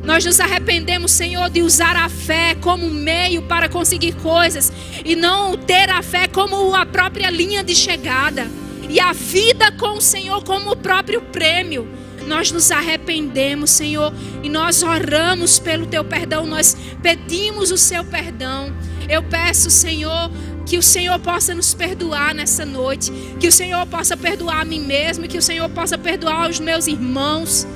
Nós nos arrependemos, Senhor, de usar a fé como meio para conseguir coisas e não ter a fé como a própria linha de chegada e a vida com o Senhor como o próprio prêmio. Nós nos arrependemos, Senhor, e nós oramos pelo Teu perdão, nós pedimos o Seu perdão. Eu peço, Senhor, que o Senhor possa nos perdoar nessa noite, que o Senhor possa perdoar a mim mesmo, que o Senhor possa perdoar os meus irmãos.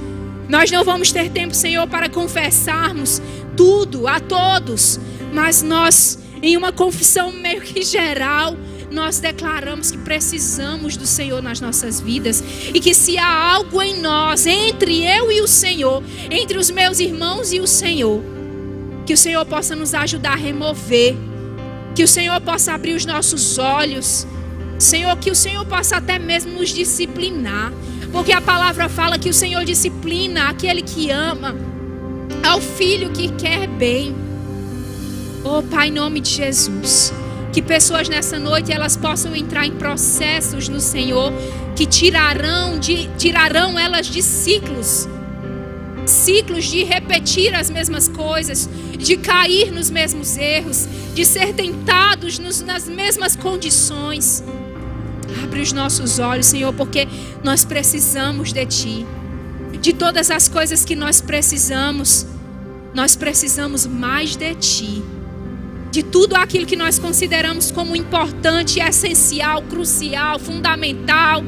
Nós não vamos ter tempo, Senhor, para confessarmos tudo a todos, mas nós, em uma confissão meio que geral, nós declaramos que precisamos do Senhor nas nossas vidas e que se há algo em nós, entre eu e o Senhor, entre os meus irmãos e o Senhor, que o Senhor possa nos ajudar a remover, que o Senhor possa abrir os nossos olhos, Senhor, que o Senhor possa até mesmo nos disciplinar, porque a palavra fala que o Senhor disciplina aquele que ama, ao filho que quer bem. Oh Pai, em nome de Jesus, que pessoas nessa noite elas possam entrar em processos no Senhor que tirarão elas de ciclos de repetir as mesmas coisas, de cair nos mesmos erros, de ser tentados nas mesmas condições. Abre os nossos olhos, Senhor, porque nós precisamos de Ti. De todas as coisas que nós precisamos mais de Ti. De tudo aquilo que nós consideramos como importante, essencial, crucial, fundamental,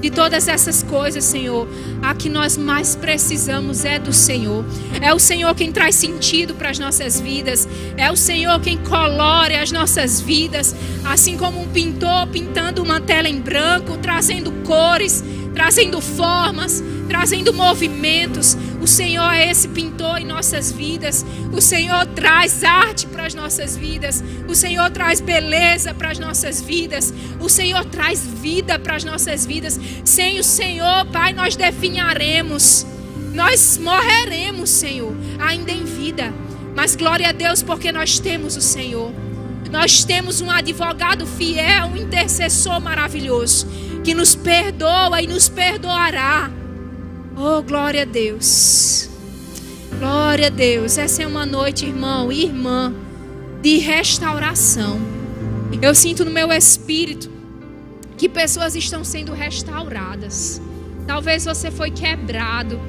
de todas essas coisas, Senhor, a que nós mais precisamos é do Senhor. É o Senhor quem traz sentido para as nossas vidas. É o Senhor quem colore as nossas vidas, assim como um pintor pintando uma tela em branco, trazendo cores, trazendo formas, trazendo movimentos. O Senhor é esse pintor em nossas vidas. O Senhor traz arte para as nossas vidas. O Senhor traz beleza para as nossas vidas. O Senhor traz vida para as nossas vidas. Sem o Senhor, Pai, nós definharemos. Nós morreremos, Senhor, ainda em vida. Mas glória a Deus, porque nós temos o Senhor. Nós temos um advogado fiel, um intercessor maravilhoso, que nos perdoa e nos perdoará. Oh, glória a Deus. Glória a Deus. Essa é uma noite, irmão e irmã, de restauração. Eu sinto no meu espírito que pessoas estão sendo restauradas. Talvez você foi quebrado.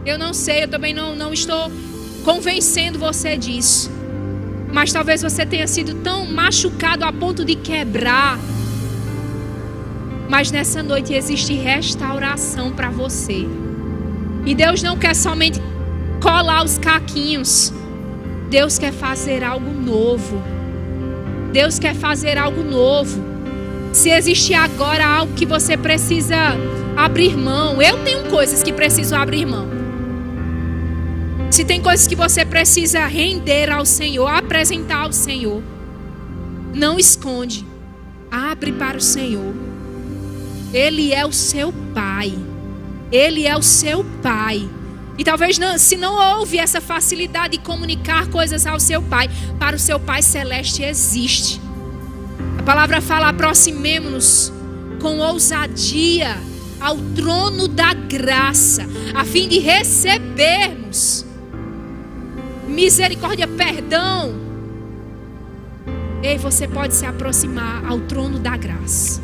Eu não sei, eu também não estou convencendo você disso. Mas talvez você tenha sido tão machucado a ponto de quebrar. Mas nessa noite existe restauração para você. E Deus não quer somente colar os caquinhos. Deus quer fazer algo novo. Deus quer fazer algo novo. Se existe agora algo que você precisa abrir mão, eu tenho coisas que preciso abrir mão. Se tem coisas que você precisa render ao Senhor, apresentar ao Senhor, não esconde. Abre para o Senhor. Ele é o seu Pai. Ele é o seu Pai. E talvez se não houve essa facilidade de comunicar coisas ao seu Pai, para o seu Pai Celeste existe. A palavra fala: aproximemo-nos com ousadia ao trono da graça, a fim de recebermos misericórdia, perdão. Ei, você pode se aproximar ao trono da graça.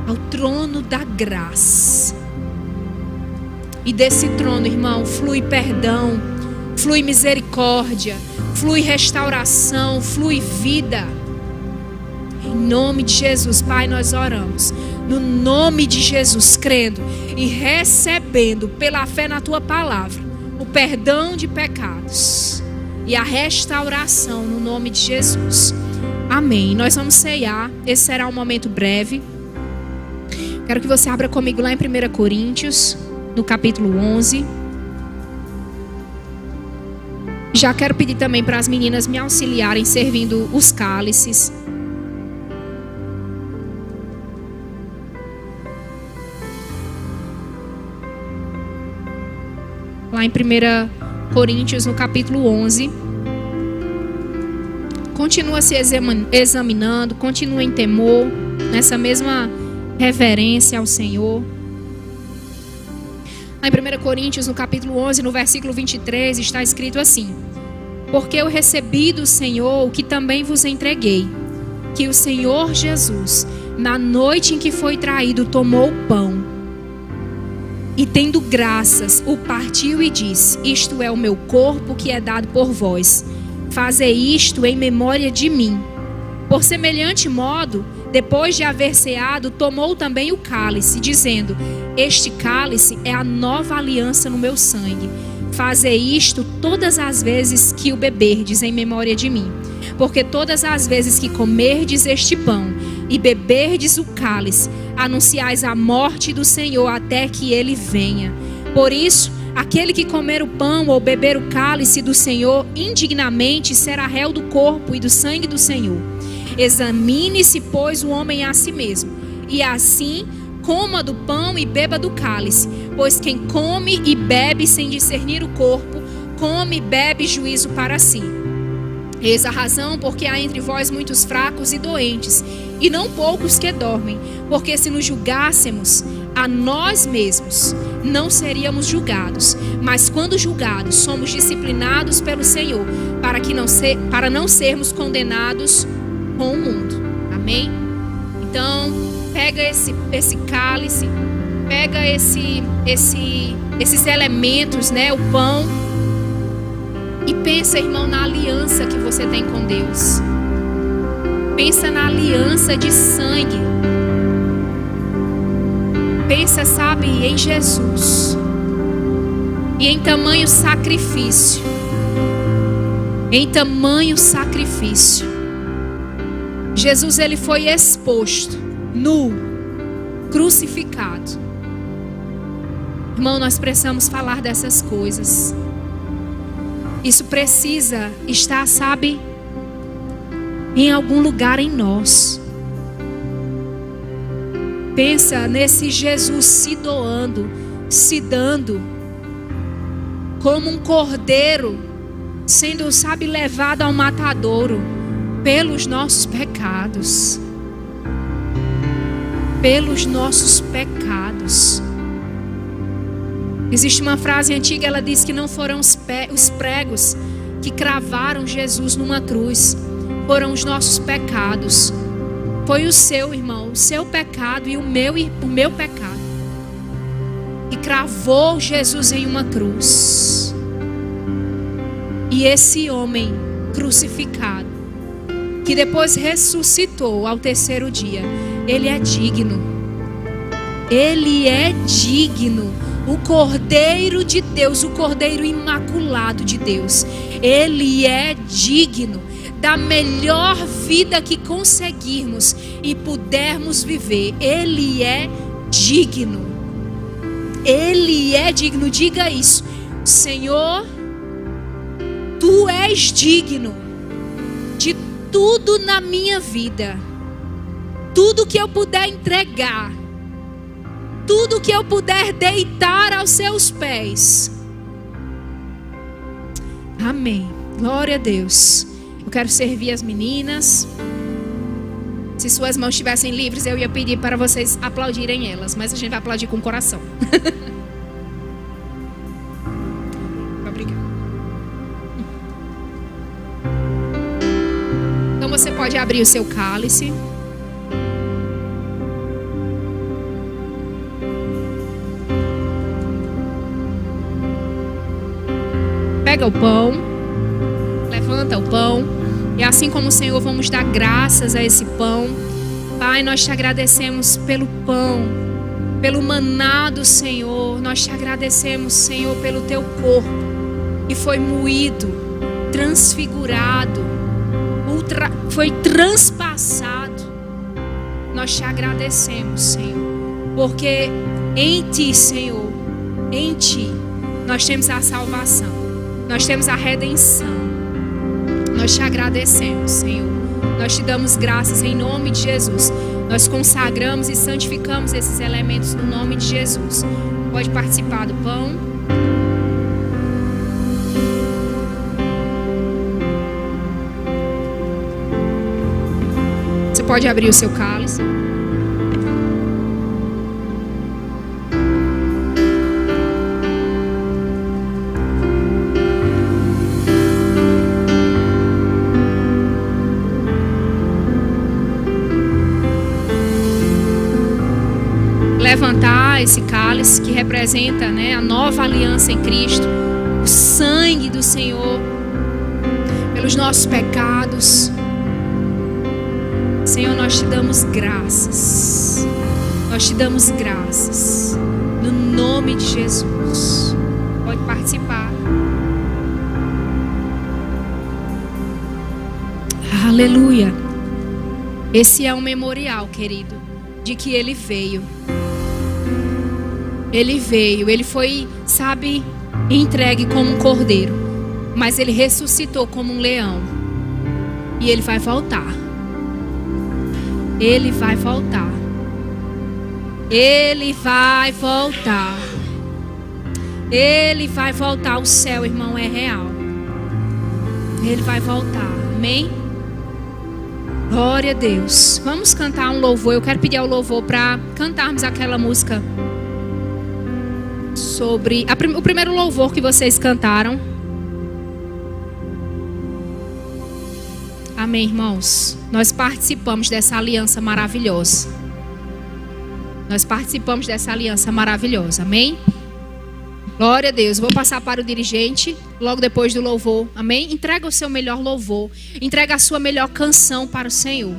Ao trono da graça. E desse trono, irmão, flui perdão, flui misericórdia, flui restauração, flui vida. Em nome de Jesus, Pai, nós oramos. No nome de Jesus, crendo e recebendo pela fé na Tua palavra o perdão de pecados e a restauração no nome de Jesus. Amém. Nós vamos ceiar. Esse será um momento breve. Quero que você abra comigo lá em 1 Coríntios, no capítulo 11. Já quero pedir também para as meninas me auxiliarem servindo os cálices. Lá em 1 Coríntios, no capítulo 11. Continua se examinando, continua em temor, nessa mesma reverência ao Senhor. Lá em 1 Coríntios, no capítulo 11, no versículo 23, está escrito assim: porque eu recebi do Senhor o que também vos entreguei, que o Senhor Jesus, na noite em que foi traído, tomou o pão e, tendo graças, o partiu e disse: isto é o meu corpo que é dado por vós. Fazei isto em memória de mim. Por semelhante modo, depois de haver ceado, tomou também o cálice, dizendo: este cálice é a nova aliança no meu sangue. Fazei isto todas as vezes que o beberdes em memória de mim. Porque todas as vezes que comerdes este pão e beberdes o cálice, anunciais a morte do Senhor até que ele venha. Por isso, aquele que comer o pão ou beber o cálice do Senhor indignamente será réu do corpo e do sangue do Senhor. Examine-se, pois, o homem a si mesmo, e assim coma do pão e beba do cálice. Pois quem come e bebe sem discernir o corpo, come e bebe juízo para si. Eis a razão porque há entre vós muitos fracos e doentes, e não poucos que dormem. Porque se nos julgássemos a nós mesmos, não seríamos julgados. Mas quando julgados, somos disciplinados pelo Senhor, para não sermos condenados com o mundo. Amém? Então, pega esse cálice, pega esses elementos, né? O pão. E pensa, irmão, na aliança que você tem com Deus. Pensa na aliança de sangue. Pensa, sabe, em Jesus. E em tamanho sacrifício. Em tamanho sacrifício. Jesus, ele foi exposto, nu, crucificado. Irmão, nós precisamos falar dessas coisas. Isso precisa estar, sabe, em algum lugar em nós. Pensa nesse Jesus se doando, se dando, como um cordeiro, sendo, sabe, levado ao matadouro, pelos nossos pecados. Pelos nossos pecados. Existe uma frase antiga, ela diz que não foram os pregos que cravaram Jesus numa cruz, foram os nossos pecados. Foi o seu, irmão, o seu pecado e o meu pecado, que cravou Jesus em uma cruz. E esse homem crucificado, que depois ressuscitou ao terceiro dia, ele é digno. Ele é digno. O Cordeiro de Deus, o Cordeiro Imaculado de Deus, ele é digno da melhor vida que conseguirmos e pudermos viver. Ele é digno. Ele é digno. Diga isso: Senhor, tu és digno de tudo na minha vida. Tudo que eu puder entregar, tudo que eu puder deitar aos seus pés. Amém. Glória a Deus. Eu quero servir as meninas. Se suas mãos estivessem livres, eu ia pedir para vocês aplaudirem elas, mas a gente vai aplaudir com o coração. Obrigada. Então você pode abrir o seu cálice. Pega o pão, levanta o pão, e assim como o Senhor, vamos dar graças a esse pão. Pai, nós te agradecemos pelo pão, pelo maná do Senhor. Nós te agradecemos, Senhor, pelo teu corpo, que foi moído, transfigurado, foi transpassado. Nós te agradecemos, Senhor, porque em ti, Senhor, em ti, nós temos a salvação. Nós temos a redenção. Nós te agradecemos, Senhor. Nós te damos graças em nome de Jesus. Nós consagramos e santificamos esses elementos no nome de Jesus. Pode participar do pão. Você pode abrir o seu cálice. Levantar esse cálice que representa, né, a nova aliança em Cristo, o sangue do Senhor pelos nossos pecados. Senhor, nós te damos graças. Nós te damos graças no nome de Jesus. Pode participar. Aleluia. Esse é um memorial, querido, de que ele veio. Ele veio, ele foi, sabe, entregue como um cordeiro, mas ele ressuscitou como um leão. E ele vai voltar. Ele vai voltar. Ele vai voltar. Ele vai voltar. O céu, irmão, é real. Ele vai voltar. Amém? Glória a Deus. Vamos cantar um louvor. Eu quero pedir ao louvor para cantarmos aquela música sobre o primeiro louvor que vocês cantaram. Amém, irmãos. Nós participamos dessa aliança maravilhosa. Nós participamos dessa aliança maravilhosa. Amém? Glória a Deus. Vou passar para o dirigente logo depois do louvor. Amém? Entrega o seu melhor louvor. Entrega a sua melhor canção para o Senhor.